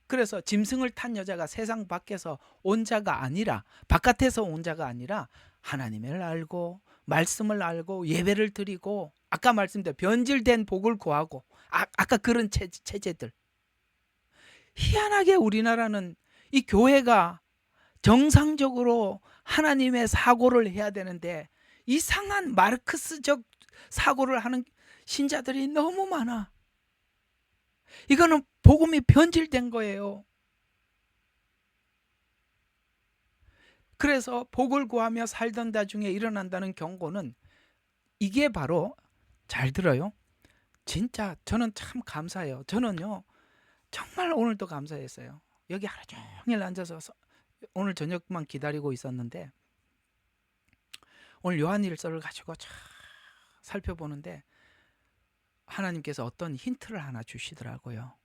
그래서 짐승을 탄 여자가 세상 밖에서 온 자가 아니라, 바깥에서 온 자가 아니라 하나님을 알고 말씀을 알고 예배를 드리고 아까 말씀드린 변질된 복을 구하고 아까 그런 체제들. 희한하게 우리나라는 이 교회가 정상적으로 하나님의 사고를 해야 되는데 이상한 마르크스적 사고를 하는 신자들이 너무 많아. 이거는 복음이 변질된 거예요. 그래서 복을 구하며 살던 도중에 일어난다는 경고는 이게 바로, 잘 들어요. 진짜 저는 참 감사해요. 저는요 정말 오늘도 감사했어요. 여기 하루 종일 앉아서 오늘 저녁만 기다리고 있었는데 오늘 요한일서를 가지고 쫙 살펴보는데 하나님께서 어떤 힌트를 하나 주시더라고요.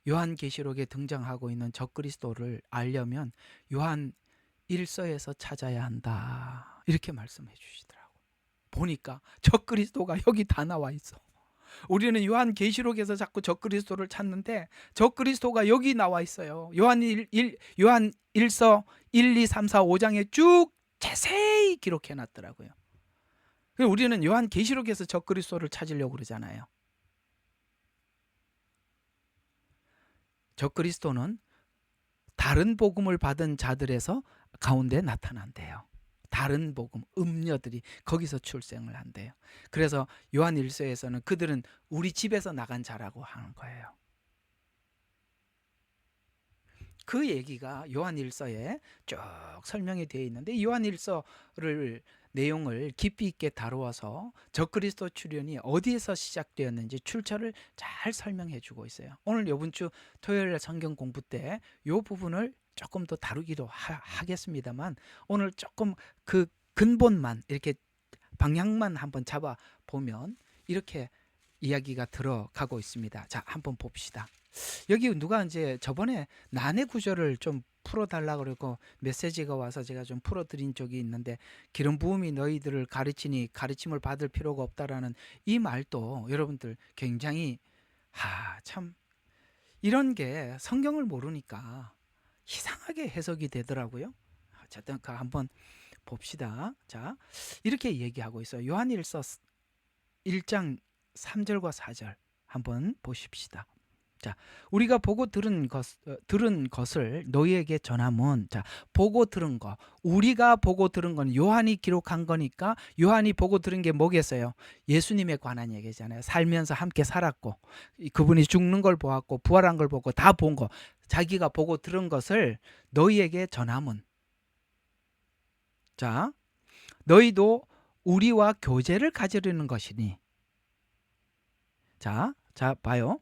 요한계시록에 등장하고 있는 적그리스도를 알려면 요한일서에서 찾아야 한다, 이렇게 말씀해 주시더라고요. 보니까 적그리스도가 여기 다 나와 있어. 우리는 요한계시록에서 자꾸 적그리스도를 찾는데 적그리스도가 여기 나와 있어요. 요한일서 1, 2, 3, 4, 5장에 쭉 자세히 기록해 놨더라고요. 우리는 요한계시록에서 적그리스도를 찾으려고 그러잖아요. 적그리스도는 다른 복음을 받은 자들에서 가운데 나타난대요. 다른 복음, 음녀들이 거기서 출생을 한대요. 그래서 요한일서에서는 그들은 우리 집에서 나간 자라고 하는 거예요. 그 얘기가 요한일서에 쭉 설명이 되어 있는데 요한일서를 내용을 깊이 있게 다루어서 적그리스도 출현이 어디에서 시작되었는지 출처를 잘 설명해 주고 있어요. 오늘 이번 주 토요일 성경 공부 때 이 부분을 조금 더 다루기도 하겠습니다만 오늘 조금 그 근본만 이렇게 방향만 한번 잡아 보면 이렇게 이야기가 들어가고 있습니다. 자, 한번 봅시다. 여기 누가 이제 저번에 난해 구절을 좀 풀어달라고 그러고 메시지가 와서 제가 좀 풀어드린 적이 있는데 기름 부음이 너희들을 가르치니 가르침을 받을 필요가 없다라는 이 말도 여러분들 굉장히 참 이런 게 성경을 모르니까 이상하게 해석이 되더라고요. 어쨌든 한번 봅시다. 자, 이렇게 얘기하고 있어요. 요한일서 1장 3절과 4절 한번 보십시다. 자, 우리가 보고 들은 것을 너희에게 전함은, 자, 보고 들은 거, 우리가 보고 들은 건 요한이 기록한 거니까 요한이 보고 들은 게 뭐겠어요? 예수님에 관한 얘기잖아요. 살면서 함께 살았고 그분이 죽는 걸 보았고 부활한 걸 보고 다 본 거, 자기가 보고 들은 것을 너희에게 전함은, 자, 너희도 우리와 교제를 가지려는 것이니, 자 봐요.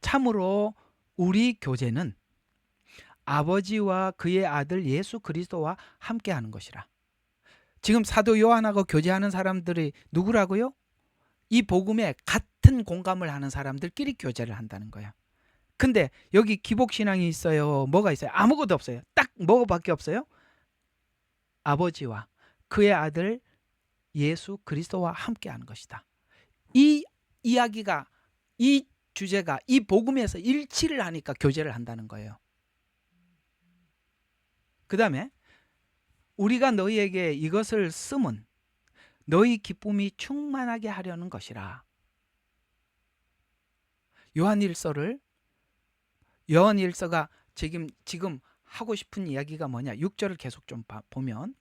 참으로 우리 교제는 아버지와 그의 아들 예수 그리스도와 함께 하는 것이라. 지금 사도 요한하고 교제하는 사람들이 누구라고요? 이 복음에 같은 공감을 하는 사람들끼리 교제를 한다는 거야. 근데 여기 기복신앙이 있어요? 뭐가 있어요? 아무것도 없어요. 딱 뭐밖에 없어요? 아버지와 그의 아들 예수 그리스도와 함께 하는 것이다. 이 이야기가, 이 주제가 이 복음에서 일치를 하니까 교제를 한다는 거예요. 그 다음에 우리가 너희에게 이것을 쓰면 너희 기쁨이 충만하게 하려는 것이라. 요한일서가 지금 하고 싶은 이야기가 뭐냐? 6절을 계속 좀 보면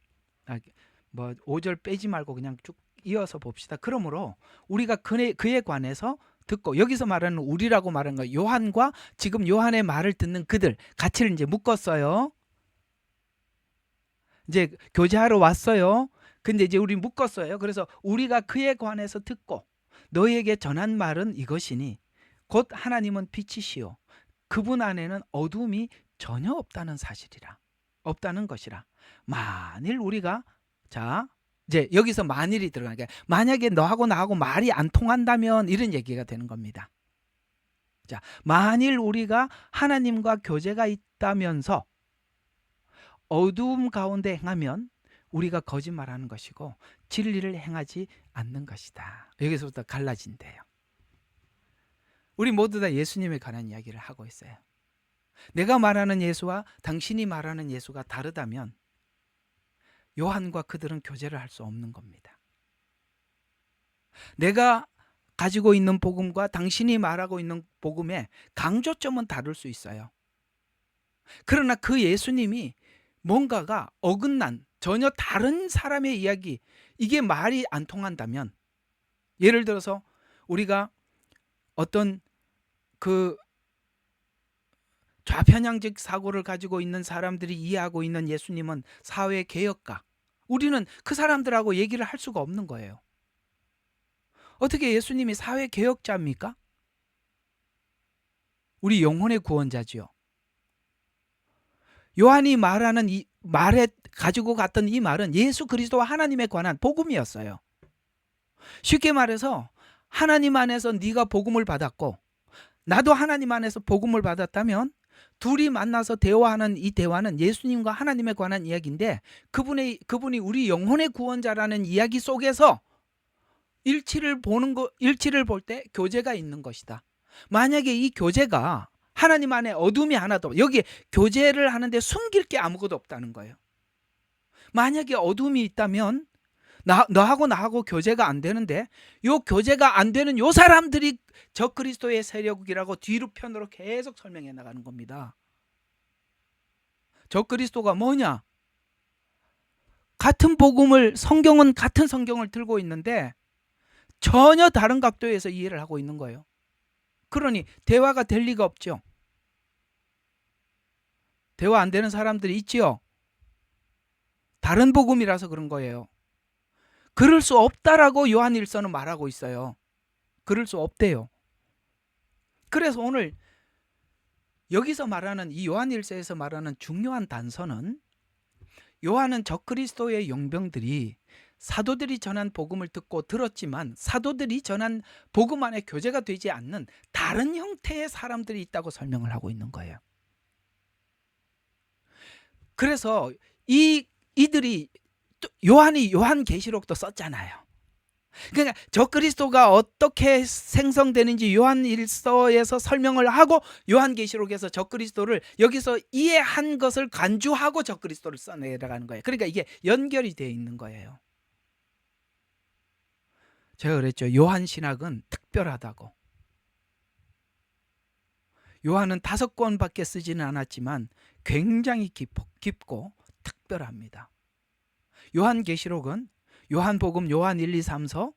뭐 5절 빼지 말고 그냥 쭉 이어서 봅시다. 그러므로 우리가 그에 관해서 듣고, 여기서 말하는 우리라고 말하는 거 요한과 지금 요한의 말을 듣는 그들 같이 이제 묶었어요. 이제 교제하러 왔어요. 근데 이제 우리 묶었어요. 그래서 우리가 그에 관해서 듣고 너희에게 전한 말은 이것이니 곧 하나님은 빛이시요 그분 안에는 어둠이 전혀 없다는 사실이라. 없다는 것이라. 만일 우리가, 자 이제 여기서 만일이 들어가니까, 만약에 너하고 나하고 말이 안 통한다면 이런 얘기가 되는 겁니다. 자, 만일 우리가 하나님과 교제가 있다면서 어두움 가운데 행하면 우리가 거짓말하는 것이고 진리를 행하지 않는 것이다. 여기서부터 갈라진대요. 우리 모두 다 예수님에 관한 이야기를 하고 있어요. 내가 말하는 예수와 당신이 말하는 예수가 다르다면 요한과 그들은 교제를 할 수 없는 겁니다. 내가 가지고 있는 복음과 당신이 말하고 있는 복음의 강조점은 다를 수 있어요. 그러나 그 예수님이 뭔가가 어긋난 전혀 다른 사람의 이야기, 이게 말이 안 통한다면, 예를 들어서 우리가 어떤 그 좌편향적 사고를 가지고 있는 사람들이 이해하고 있는 예수님은 사회 개혁가, 우리는 그 사람들하고 얘기를 할 수가 없는 거예요. 어떻게 예수님이 사회 개혁자입니까? 우리 영혼의 구원자지요. 요한이 말하는 이 말에 가지고 갔던 이 말은 예수 그리스도와 하나님에 관한 복음이었어요. 쉽게 말해서 하나님 안에서 네가 복음을 받았고 나도 하나님 안에서 복음을 받았다면 둘이 만나서 대화하는 이 대화는 예수님과 하나님에 관한 이야기인데, 그분이 우리 영혼의 구원자라는 이야기 속에서 일치를 볼 때 교제가 있는 것이다. 만약에 이 교제가 하나님 안에 어둠이 하나도, 여기에 교제를 하는데 숨길 게 아무것도 없다는 거예요. 만약에 어둠이 있다면 너하고 나하고 교제가 안 되는데, 요 교제가 안 되는 요 사람들이 적그리스도의 세력이라고 뒤로 편으로 계속 설명해 나가는 겁니다. 적그리스도가 뭐냐? 같은 복음을, 성경은 같은 성경을 들고 있는데 전혀 다른 각도에서 이해를 하고 있는 거예요. 그러니 대화가 될 리가 없죠. 대화 안 되는 사람들이 있지요. 다른 복음이라서 그런 거예요. 그럴 수 없다라고 요한일서는 말하고 있어요. 그럴 수 없대요. 그래서 오늘 여기서 말하는 이 요한일서에서 말하는 중요한 단서는, 요한은 적그리스도의 용병들이 사도들이 전한 복음을 듣고 들었지만 사도들이 전한 복음 안에 교제가 되지 않는 다른 형태의 사람들이 있다고 설명을 하고 있는 거예요. 그래서 이들이, 요한이 요한계시록도 썼잖아요. 그러니까 적그리스도가 어떻게 생성되는지 요한일서에서 설명을 하고 요한계시록에서 적그리스도를 여기서 이해한 것을 간주하고 적그리스도를 써내려가는 거예요. 그러니까 이게 연결이 되어 있는 거예요. 제가 그랬죠. 요한신학은 특별하다고. 요한은 5권밖에 쓰지는 않았지만 굉장히 깊고 특별합니다. 요한계시록은 요한복음, 요한 1, 2, 3서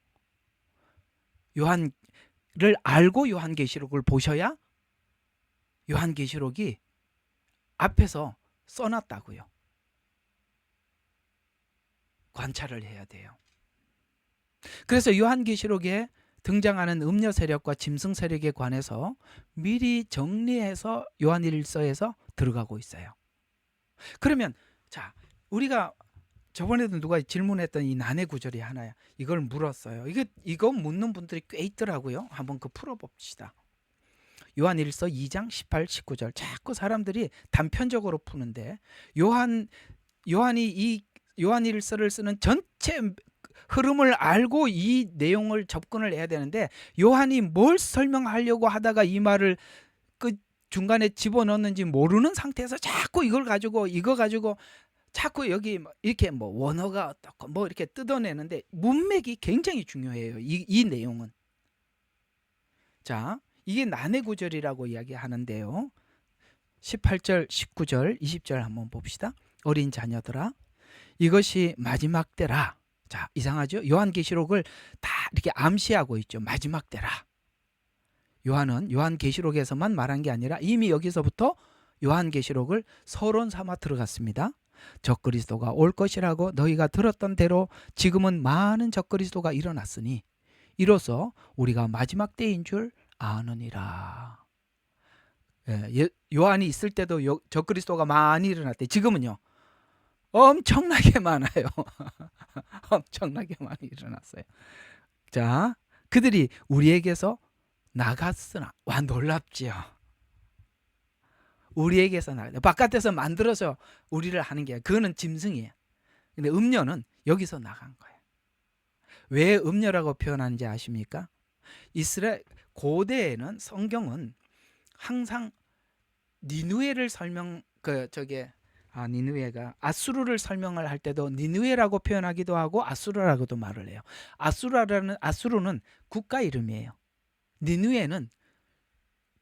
요한을 알고 요한계시록을 보셔야 요한계시록이 앞에서 써놨다고요. 관찰을 해야 돼요. 그래서 요한계시록에 등장하는 음녀 세력과 짐승 세력에 관해서 미리 정리해서 요한일서에서 들어가고 있어요. 그러면 자, 우리가 저번에도 누가 질문했던 이 난해 구절이 하나야. 이걸 물었어요. 이거 묻는 분들이 꽤 있더라고요. 한번 그 풀어봅시다. 요한일서 2장 18, 19절. 자꾸 사람들이 단편적으로 푸는데 요한이 이 요한일서를 쓰는 전체 흐름을 알고 이 내용을 접근을 해야 되는데, 요한이 뭘 설명하려고 하다가 이 말을 그 중간에 집어넣는지 모르는 상태에서 자꾸 이거 가지고 자꾸 여기 이렇게 뭐 원어가 어떻고 뭐 이렇게 뜯어내는데 문맥이 굉장히 중요해요. 이 내용은. 자, 이게 난해 구절이라고 이야기하는데요. 18절, 19절, 20절 한번 봅시다. 어린 자녀들아, 이것이 마지막 때라. 자, 이상하죠? 요한계시록을 다 이렇게 암시하고 있죠. 마지막 때라. 요한은 요한계시록에서만 말한 게 아니라 이미 여기서부터 요한계시록을 서론 삼아 들어갔습니다. 적그리스도가 올 것이라고 너희가 들었던 대로 지금은 많은 적그리스도가 일어났으니 이로써 우리가 마지막 때인 줄 아느니라. 요한이 있을 때도 적그리스도가 많이 일어났대. 지금은요 엄청나게 많아요. 엄청나게 많이 일어났어요. 자, 그들이 우리에게서 나갔으나, 와 놀랍지요. 우리에게서 나가, 바깥에서 만들어서 우리를 하는 게, 그거는 짐승이에요. 근데 음녀는 여기서 나간 거예요. 왜 음녀라고 표현하는지 아십니까? 이스라엘 고대에는 성경은 항상 니누에를 니누에가 아수르를 설명을 할 때도 니누에라고 표현하기도 하고 아수르라고도 말을 해요. 아수르는 국가 이름이에요. 니누에는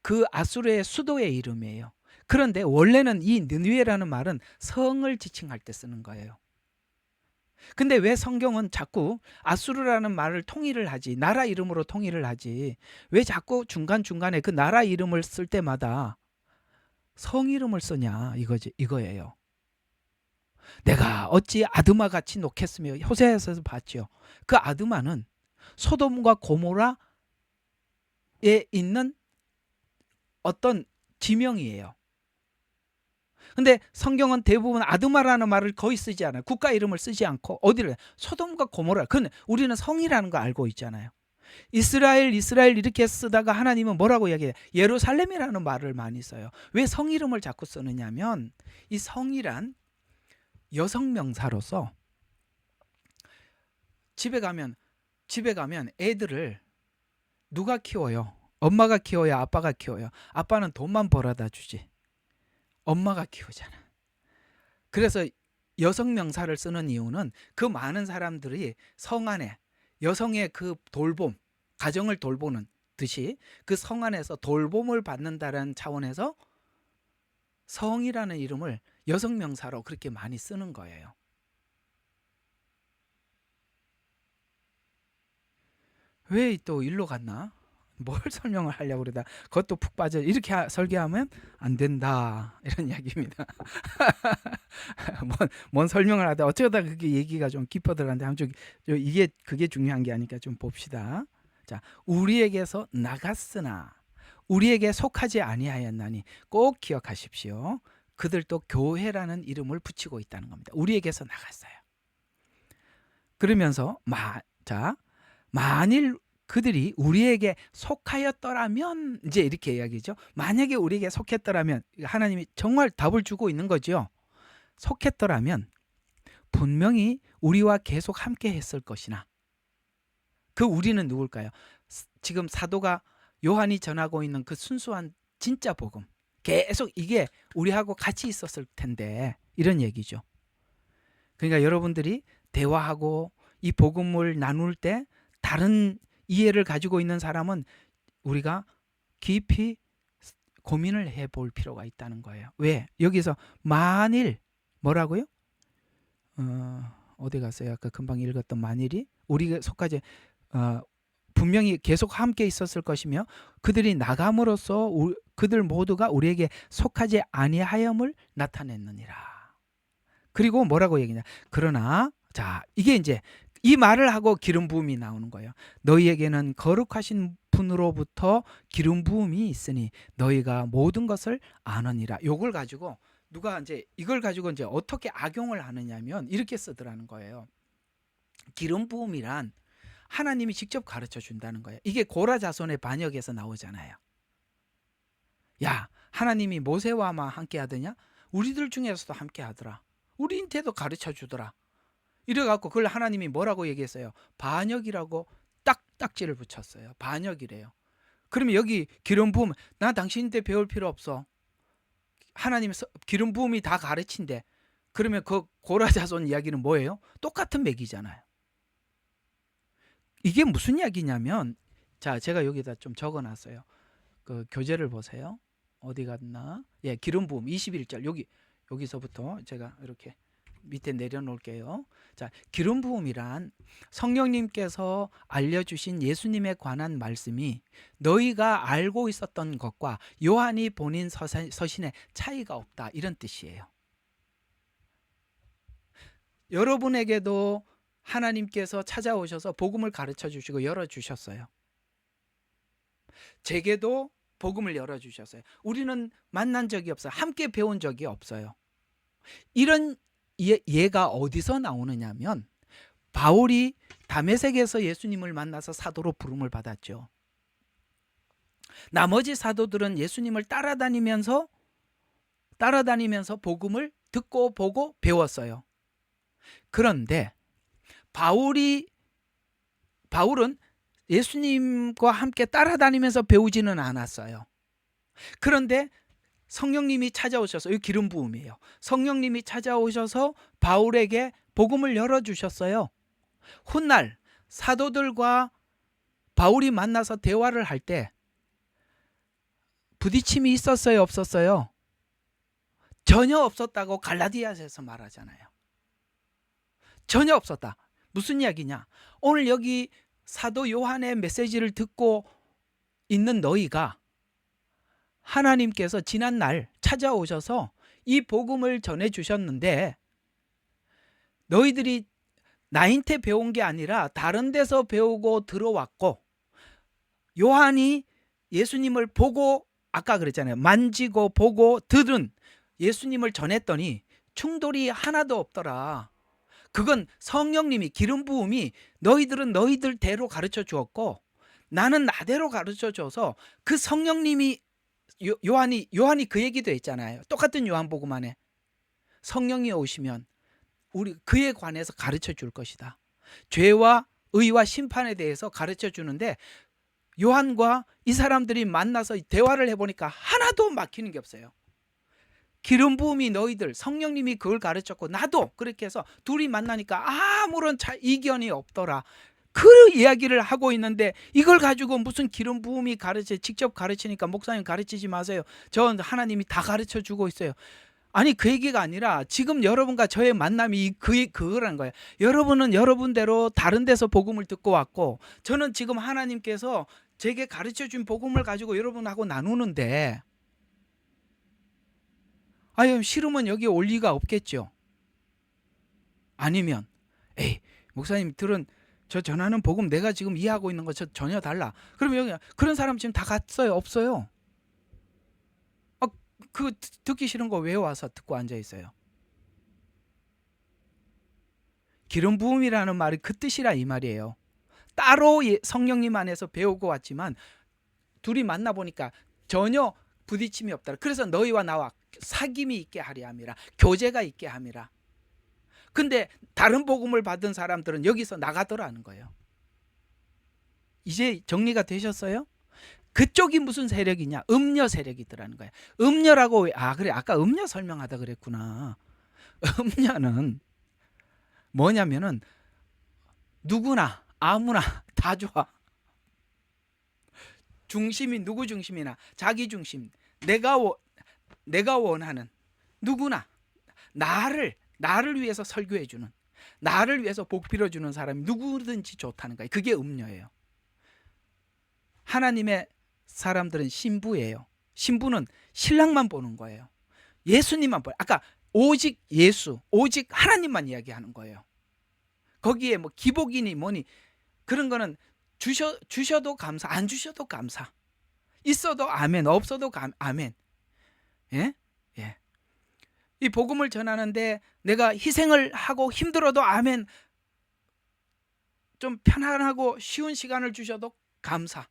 그 아수르의 수도의 이름이에요. 그런데 원래는 이 니누에라는 말은 성을 지칭할 때 쓰는 거예요. 근데 왜 성경은 자꾸 아수르라는 말을 통일을 하지, 나라 이름으로 통일을 하지, 왜 자꾸 중간중간에 그 나라 이름을 쓸 때마다 성 이름을 쓰냐, 이거예요. 내가 어찌 아드마 같이 놓겠으며, 호세아에서 봤죠. 그 아드마는 소돔과 고모라에 있는 어떤 지명이에요. 근데 성경은 대부분 아드마라는 말을 거의 쓰지 않아요. 국가 이름을 쓰지 않고 어디를, 소돔과 고모라. 근데 우리는 성이라는 거 알고 있잖아요. 이스라엘 이렇게 쓰다가 하나님은 뭐라고 이야기해요? 예루살렘이라는 말을 많이 써요. 왜 성 이름을 자꾸 쓰느냐면 이 성이란 여성 명사로서 집에 가면 애들을 누가 키워요? 엄마가 키워요? 아빠가 키워요? 아빠는 돈만 벌어다 주지. 엄마가 키우잖아. 그래서 여성 명사를 쓰는 이유는 그 많은 사람들이 성 안에 여성의 그 돌봄, 가정을 돌보는 듯이 그 성 안에서 돌봄을 받는다는 차원에서 성이라는 이름을 여성 명사로 그렇게 많이 쓰는 거예요. 왜 또 일로 갔나? 뭘 설명을 하려고 그러다 그것도 푹 빠져. 이렇게 설계하면 안 된다, 이런 이야기입니다. 뭔 설명을 하다 어쩌다 그게 얘기가 좀 깊어 들어갔는데 한쪽 그게 중요한 게 아니까 좀 봅시다. 자, 우리에게서 나갔으나 우리에게 속하지 아니하였나니, 꼭 기억하십시오. 그들도 교회라는 이름을 붙이고 있다는 겁니다. 우리에게서 나갔어요. 그러면서 만일 그들이 우리에게 속하였더라면, 이제 이렇게 이야기죠. 만약에 우리에게 속했더라면, 하나님이 정말 답을 주고 있는 거죠. 속했더라면 분명히 우리와 계속 함께 했을 것이나, 그 우리는 누굴까요? 지금 사도가 요한이 전하고 있는 그 순수한 진짜 복음, 계속 이게 우리하고 같이 있었을 텐데, 이런 얘기죠. 그러니까 여러분들이 대화하고 이 복음을 나눌 때 다른 이해를 가지고 있는 사람은 우리가 깊이 고민을 해볼 필요가 있다는 거예요. 왜? 여기서 만일 뭐라고요? 어디 갔어요? 아까 금방 읽었던 만일이 우리가 속하지 분명히 계속 함께 있었을 것이며 그들이 나감으로써 그들 모두가 우리에게 속하지 아니하염을 나타냈느니라. 그리고 뭐라고 얘기냐? 그러나 자, 이게 이제 이 말을 하고 기름 부음이 나오는 거예요. 너희에게는 거룩하신 분으로부터 기름 부음이 있으니 너희가 모든 것을 아느니라. 요걸 가지고 누가 이제 이걸 가지고 이제 어떻게 악용을 하느냐면 이렇게 쓰더라는 거예요. 기름 부음이란 하나님이 직접 가르쳐 준다는 거예요. 이게 고라 자손의 반역에서 나오잖아요. 야, 하나님이 모세와 함께 하더냐? 우리들 중에서도 함께 하더라. 우리한테도 가르쳐 주더라. 이래갖고 그걸 하나님이 뭐라고 얘기했어요? 반역이라고 딱지를 붙였어요. 반역이래요. 그러면 여기 기름 부음, 나 당신한테 배울 필요 없어. 하나님 기름 부음이 다 가르친대. 그러면 그 고라 자손 이야기는 뭐예요? 똑같은 맥이잖아요. 이게 무슨 이야기냐면, 자, 제가 여기다 좀 적어놨어요. 그 교재를 보세요. 어디 갔나? 예, 기름 부음 21절 여기서부터 제가 이렇게 밑에 내려놓을게요. 자, 기름 부음이란 성령님께서 알려주신 예수님에 관한 말씀이 너희가 알고 있었던 것과 요한이 본인 서신에 차이가 없다, 이런 뜻이에요. 여러분에게도 하나님께서 찾아오셔서 복음을 가르쳐 주시고 열어주셨어요. 제게도 복음을 열어주셨어요. 우리는 만난 적이 없어요. 함께 배운 적이 없어요. 이런 예가 어디서 나오느냐면 바울이 다메섹에서 예수님을 만나서 사도로 부름을 받았죠. 나머지 사도들은 예수님을 따라다니면서 복음을 듣고 보고 배웠어요. 그런데 바울은 예수님과 함께 따라다니면서 배우지는 않았어요. 그런데 성령님이 찾아오셔서, 이 기름 부음이에요. 성령님이 찾아오셔서 바울에게 복음을 열어주셨어요. 훗날 사도들과 바울이 만나서 대화를 할 때 부딪힘이 있었어요, 없었어요? 전혀 없었다고 갈라디아서에서 말하잖아요. 전혀 없었다. 무슨 이야기냐? 오늘 여기 사도 요한의 메시지를 듣고 있는 너희가 하나님께서 지난날 찾아오셔서 이 복음을 전해주셨는데 너희들이 나한테 배운 게 아니라 다른 데서 배우고 들어왔고, 요한이 예수님을 보고, 아까 그랬잖아요, 만지고 보고 들은 예수님을 전했더니 충돌이 하나도 없더라. 그건 성령님이, 기름 부음이 너희들은 너희들대로 가르쳐 주었고 나는 나대로 가르쳐 줘서 그 성령님이, 요한이 그 얘기도 했잖아요. 똑같은 요한복음 안에 성령이 오시면 우리 그에 관해서 가르쳐 줄 것이다. 죄와 의와 심판에 대해서 가르쳐 주는데 요한과 이 사람들이 만나서 대화를 해보니까 하나도 막히는 게 없어요. 기름 부음이 너희들, 성령님이 그걸 가르쳤고 나도 그렇게 해서 둘이 만나니까 아무런 이견이 없더라. 그 이야기를 하고 있는데 이걸 가지고 무슨 기름 부음이 직접 가르치니까 목사님 가르치지 마세요. 저 하나님이 다 가르쳐 주고 있어요. 아니, 그 얘기가 아니라 지금 여러분과 저의 만남이 그거라는 거예요. 여러분은 여러분대로 다른 데서 복음을 듣고 왔고 저는 지금 하나님께서 제게 가르쳐 준 복음을 가지고 여러분하고 나누는데 싫으면 여기 올 리가 없겠죠. 아니면 목사님 들은 저 전하는 복음 내가 지금 이해하고 있는 거 전혀 달라. 그러면 여기 그런 사람 지금 다 갔어요? 없어요? 그 듣기 싫은 거 왜 와서 듣고 앉아 있어요? 기름 부음이라는 말이 그 뜻이라 이 말이에요. 따로 성령님 안에서 배우고 왔지만 둘이 만나보니까 전혀 부딪힘이 없다. 그래서 너희와 나와 사귐이 있게 하려 함이라, 교제가 있게 함이라. 근데 다른 복음을 받은 사람들은 여기서 나가더라는 거예요. 이제 정리가 되셨어요? 그쪽이 무슨 세력이냐? 음녀 세력이더라는 거예요. 음녀라고, 그래, 아까 음녀 설명하다 그랬구나. 음녀는 뭐냐면은 누구나 아무나 다 좋아. 중심이 누구 중심이나 자기 중심, 내가 원하는 누구나 나를 위해서 설교해 주는, 나를 위해서 복 빌어주는 사람이 누구든지 좋다는 거예요. 그게 음녀예요. 하나님의 사람들은 신부예요. 신부는 신랑만 보는 거예요. 예수님만 보여요. 아까 오직 예수, 오직 하나님만 이야기하는 거예요. 거기에 뭐 기복이니 뭐니 그런 거는 주셔도 감사, 안 주셔도 감사. 있어도 아멘, 없어도 아멘. 예? 예. 이 복음을 전하는데 내가 희생을 하고 힘들어도 아멘. 좀 편안하고 쉬운 시간을 주셔도 감사.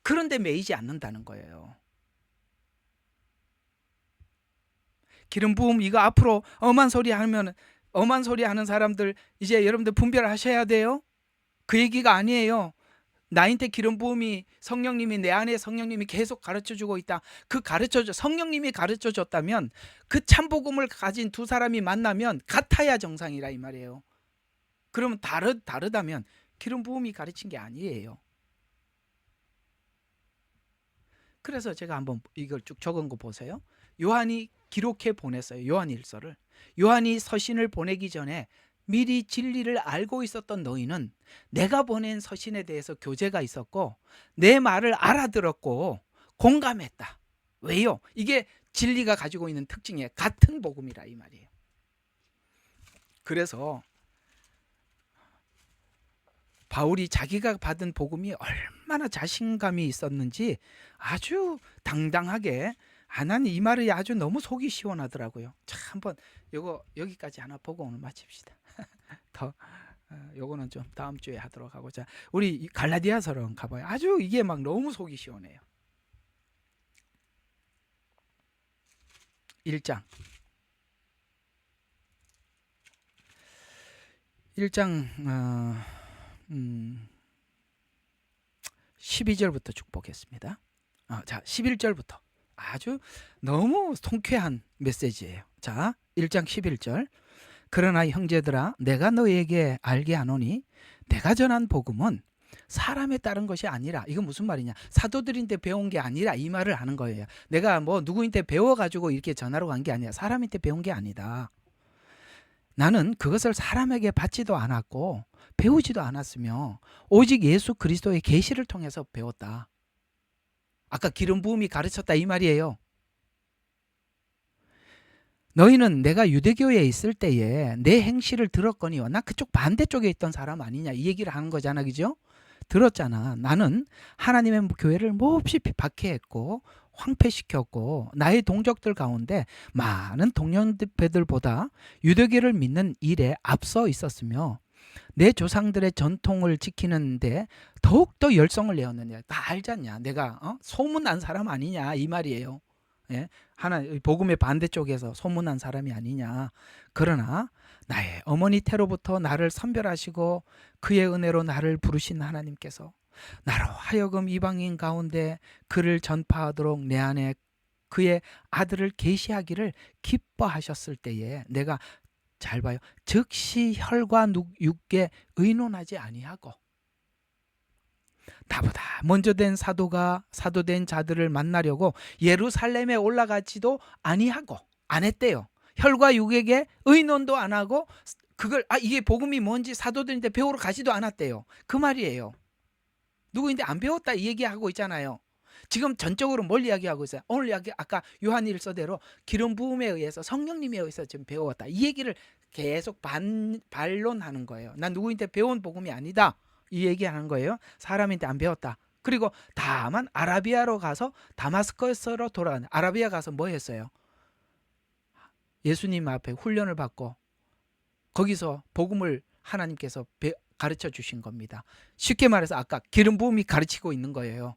그런데 매이지 않는다는 거예요. 기름 부음 이거 앞으로 엄한 소리 하는 사람들 이제 여러분들 분별하셔야 돼요. 그 얘기가 아니에요. 나한테 기름 부음이, 성령님이, 내 안에 성령님이 계속 가르쳐주고 있다. 성령님이 가르쳐줬다면 그 참복음을 가진 두 사람이 만나면 같아야 정상이라 이 말이에요. 그러면 다르다면 기름 부음이 가르친 게 아니에요. 그래서 제가 한번 이걸 쭉 적은 거 보세요. 요한이 기록해 보냈어요. 요한 일서를. 요한이 서신을 보내기 전에 미리 진리를 알고 있었던 너희는 내가 보낸 서신에 대해서 교제가 있었고 내 말을 알아들었고 공감했다. 왜요? 이게 진리가 가지고 있는 특징이에요. 같은 복음이라 이 말이에요. 그래서 바울이 자기가 받은 복음이 얼마나 자신감이 있었는지 아주 당당하게 하나님 이 말이 아주 너무 속이 시원하더라고요. 자, 한번 요거 여기까지 하나 보고 오늘 마칩시다. 더 요거는 좀 다음 주에 하도록 하고, 자 우리 갈라디아서로 가봐요. 아주 이게 막 너무 속이 시원해요. 1장 12절부터 쭉 보겠습니다. 자 11절부터 아주 너무 통쾌한 메시지예요. 자 1장 11절, 그러나 형제들아 내가 너희에게 알게 하노니 내가 전한 복음은 사람에 따른 것이 아니라, 이건 무슨 말이냐, 사도들인데 배운 게 아니라 이 말을 하는 거예요. 내가 뭐 누구인데 배워가지고 이렇게 전하러 간 게 아니야. 사람인데 배운 게 아니다. 나는 그것을 사람에게 받지도 않았고 배우지도 않았으며 오직 예수 그리스도의 계시를 통해서 배웠다. 아까 기름 부음이 가르쳤다 이 말이에요. 너희는 내가 유대교에 있을 때에 내 행실을 들었거니와, 나 그쪽 반대쪽에 있던 사람 아니냐 이 얘기를 하는 거잖아, 그죠? 들었잖아. 나는 하나님의 교회를 몹시 박해했고 황폐시켰고 나의 동족들 가운데 많은 동년배들보다 유대교를 믿는 일에 앞서 있었으며 내 조상들의 전통을 지키는데 더욱더 열성을 내었느냐. 다 알잖냐, 내가 소문난 사람 아니냐 이 말이에요. 예? 하나 복음의 반대쪽에서 소문난 사람이 아니냐. 그러나 나의 어머니 태로부터 나를 선별하시고 그의 은혜로 나를 부르신 하나님께서 나로 하여금 이방인 가운데 그를 전파하도록 내 안에 그의 아들을 계시하기를 기뻐하셨을 때에 내가, 잘 봐요, 즉시 혈과 육에 의논하지 아니하고 나보다 먼저 된 사도가 사도된 자들을 만나려고 예루살렘에 올라가지도 아니하고, 안 했대요. 혈과 육에게 의논도 안 하고 그걸 이게 복음이 뭔지 사도들인데 배우러 가지도 않았대요. 그 말이에요. 누구인데 안 배웠다 이 얘기하고 있잖아요. 지금 전적으로 뭘 이야기하고 있어요? 오늘 이야기 아까 요한일서대로 기름 부음에 의해서 성령님에 의해서 지금 배웠다 이 얘기를 계속 반론하는 거예요. 난 누구인데 배운 복음이 아니다 이 얘기하는 거예요. 사람인데 안 배웠다. 그리고 다만 아라비아로 가서 다마스커스로 돌아가는, 아라비아 가서 뭐 했어요? 예수님 앞에 훈련을 받고 거기서 복음을 하나님께서 가르쳐 주신 겁니다. 쉽게 말해서 아까 기름 부음이 가르치고 있는 거예요.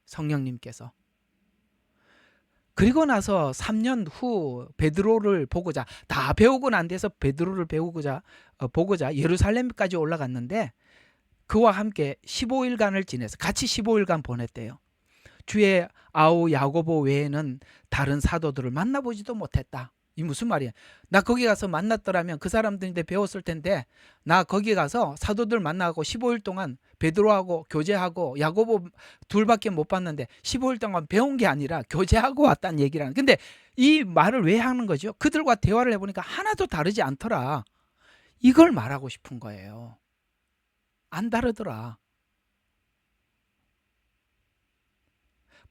성령님께서. 그리고 나서 3년 후 베드로를 보고자, 다 배우고 난 데서 베드로를 보고자 예루살렘까지 올라갔는데 그와 함께 15일간을 지내서 같이 15일간 보냈대요. 주의 아우 야고보 외에는 다른 사도들을 만나보지도 못했다. 이 무슨 말이야? 나 거기 가서 만났더라면 그 사람들인데 배웠을 텐데 나 거기 가서 사도들 만나고 15일 동안 베드로하고 교제하고 야고보 둘밖에 못 봤는데 15일 동안 배운 게 아니라 교제하고 왔다는 얘기라는. 근데 이 말을 왜 하는 거죠? 그들과 대화를 해보니까 하나도 다르지 않더라. 이걸 말하고 싶은 거예요. 안 다르더라.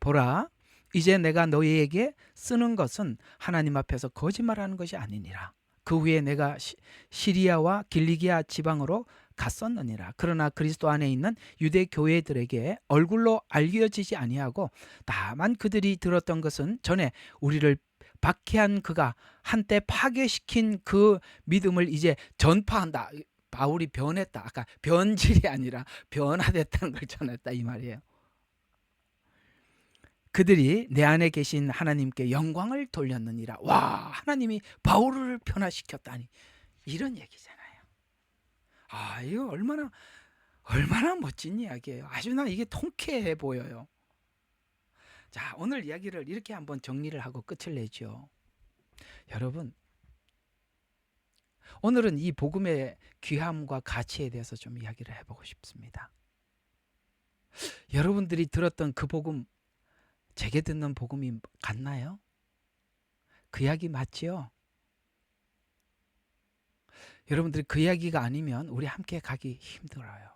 보라, 이제 내가 너희에게 쓰는 것은 하나님 앞에서 거짓말하는 것이 아니니라. 그 후에 내가 시리아와 길리기아 지방으로 갔었느니라. 그러나 그리스도 안에 있는 유대 교회들에게 얼굴로 알려지지 아니하고 다만 그들이 들었던 것은 전에 우리를 박해한 그가 한때 파괴시킨 그 믿음을 이제 전파한다. 바울이 변했다. 아까 변질이 아니라 변화됐다는 걸 전했다 이 말이에요. 그들이 내 안에 계신 하나님께 영광을 돌렸느니라. 와, 하나님이 바울을 변화시켰다니 이런 얘기잖아요. 이거 얼마나 멋진 이야기예요. 아주 나 이게 통쾌해 보여요. 자, 오늘 이야기를 이렇게 한번 정리를 하고 끝을 내죠. 여러분, 오늘은 이 복음의 귀함과 가치에 대해서 좀 이야기를 해보고 싶습니다. 여러분들이 들었던 그 복음, 제게 듣는 복음이 같나요? 그 이야기 맞지요? 여러분들이 그 이야기가 아니면 우리 함께 가기 힘들어요.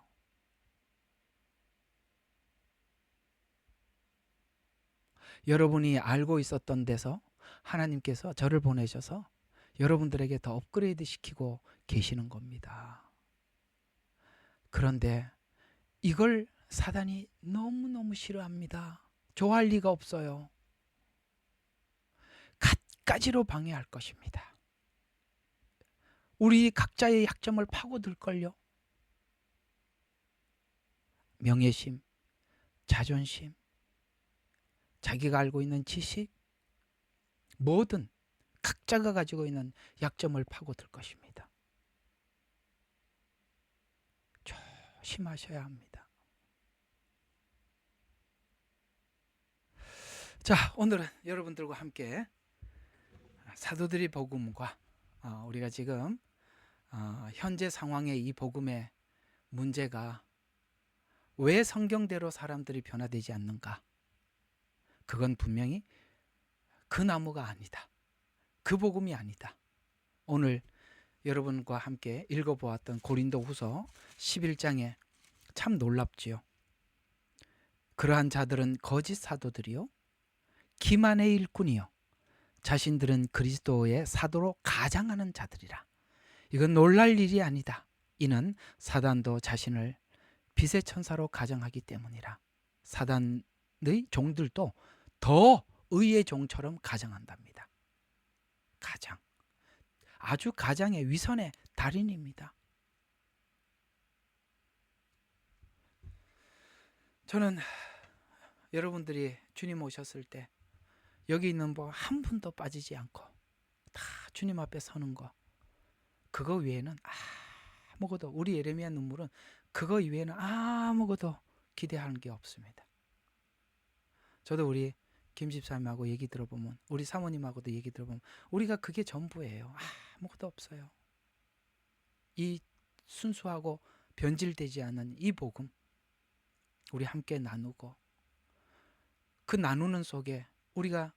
여러분이 알고 있었던 데서 하나님께서 저를 보내셔서 여러분들에게 더 업그레이드 시키고 계시는 겁니다. 그런데 이걸 사단이 너무너무 싫어합니다. 좋아할 리가 없어요. 갖가지로 방해할 것입니다. 우리 각자의 약점을 파고들걸요. 명예심, 자존심, 자기가 알고 있는 지식, 뭐든 각자가 가지고 있는 약점을 파고들 것입니다. 조심하셔야 합니다. 자, 오늘은 여러분들과 함께 사도들의 복음과 우리가 지금 현재 상황의 이 복음의 문제가 왜 성경대로 사람들이 변화되지 않는가? 그건 분명히 그 나무가 아니다. 그 복음이 아니다. 오늘 여러분과 함께 읽어보았던 고린도후서 11장에 참 놀랍지요. 그러한 자들은 거짓 사도들이요 기만의 일꾼이요 자신들은 그리스도의 사도로 가장하는 자들이라. 이건 놀랄 일이 아니다. 이는 사단도 자신을 빛의 천사로 가장하기 때문이라. 사단의 종들도 더 의의 종처럼 가장한답니다. 가장. 아주 가장의 위선의 달인입니다. 저는 여러분들이 주님 오셨을 때 여기 있는 뭐 한 분도 빠지지 않고 다 주님 앞에 서는 거, 그거 외에는 아무것도, 우리 예레미야 눈물은 그거 이외에는 아무것도 기대하는 게 없습니다. 저도 우리 김 집사님하고 얘기 들어보면, 우리 사모님하고도 얘기 들어보면 우리가 그게 전부예요. 아무것도 없어요. 이 순수하고 변질되지 않은 이 복음 우리 함께 나누고, 그 나누는 속에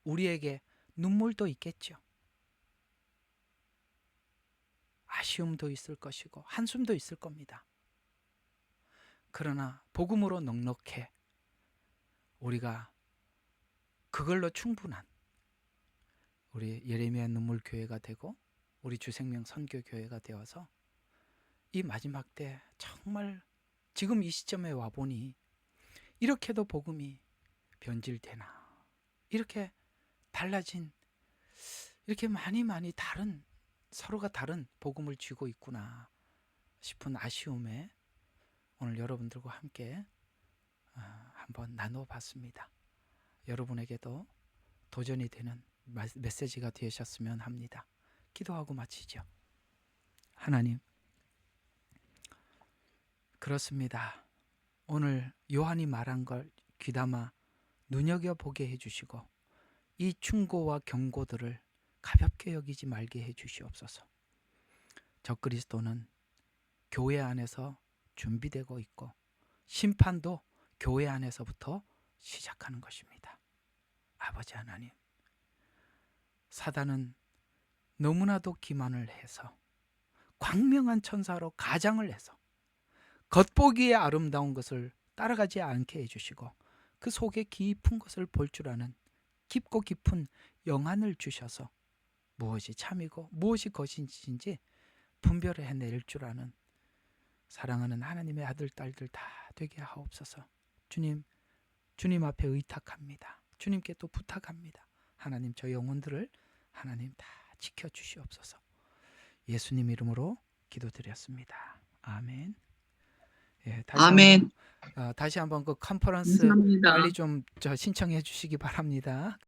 우리에게 눈물도 있겠죠. 아쉬움도 있을 것이고 한숨도 있을 겁니다. 그러나 복음으로 넉넉해 우리가 그걸로 충분한 우리 예레미야 눈물 교회가 되고 우리 주생명 선교 교회가 되어서 이 마지막 때 정말 지금 이 시점에 와보니 이렇게도 복음이 변질되나, 이렇게 달라진, 이렇게 많이 다른, 서로가 다른 복음을 쥐고 있구나 싶은 아쉬움에 오늘 여러분들과 함께 한번 나눠봤습니다. 여러분에게도 도전이 되는 메시지가 되셨으면 합니다. 기도하고 마치죠. 하나님, 그렇습니다. 오늘 요한이 말한 걸 귀담아 눈여겨보게 해주시고 이 충고와 경고들을 가볍게 여기지 말게 해주시옵소서. 적그리스도는 교회 안에서 준비되고 있고 심판도 교회 안에서부터 시작하는 것입니다. 아버지 하나님, 사단은 너무나도 기만을 해서 광명한 천사로 가장을 해서 겉보기에 아름다운 것을 따라가지 않게 해주시고 그 속에 깊은 것을 볼 줄 아는 깊고 깊은 영안을 주셔서 무엇이 참이고 무엇이 거짓인지 분별을 해낼 줄 아는 사랑하는 하나님의 아들 딸들 다 되게 하옵소서. 주님 앞에 의탁합니다. 주님께 또 부탁합니다. 하나님, 저 영혼들을 하나님 다 지켜주시옵소서. 예수님 이름으로 기도드렸습니다. 아멘. 예, 아멘. 다시 한번 그 컨퍼런스 감사합니다. 빨리 좀 신청해 주시기 바랍니다.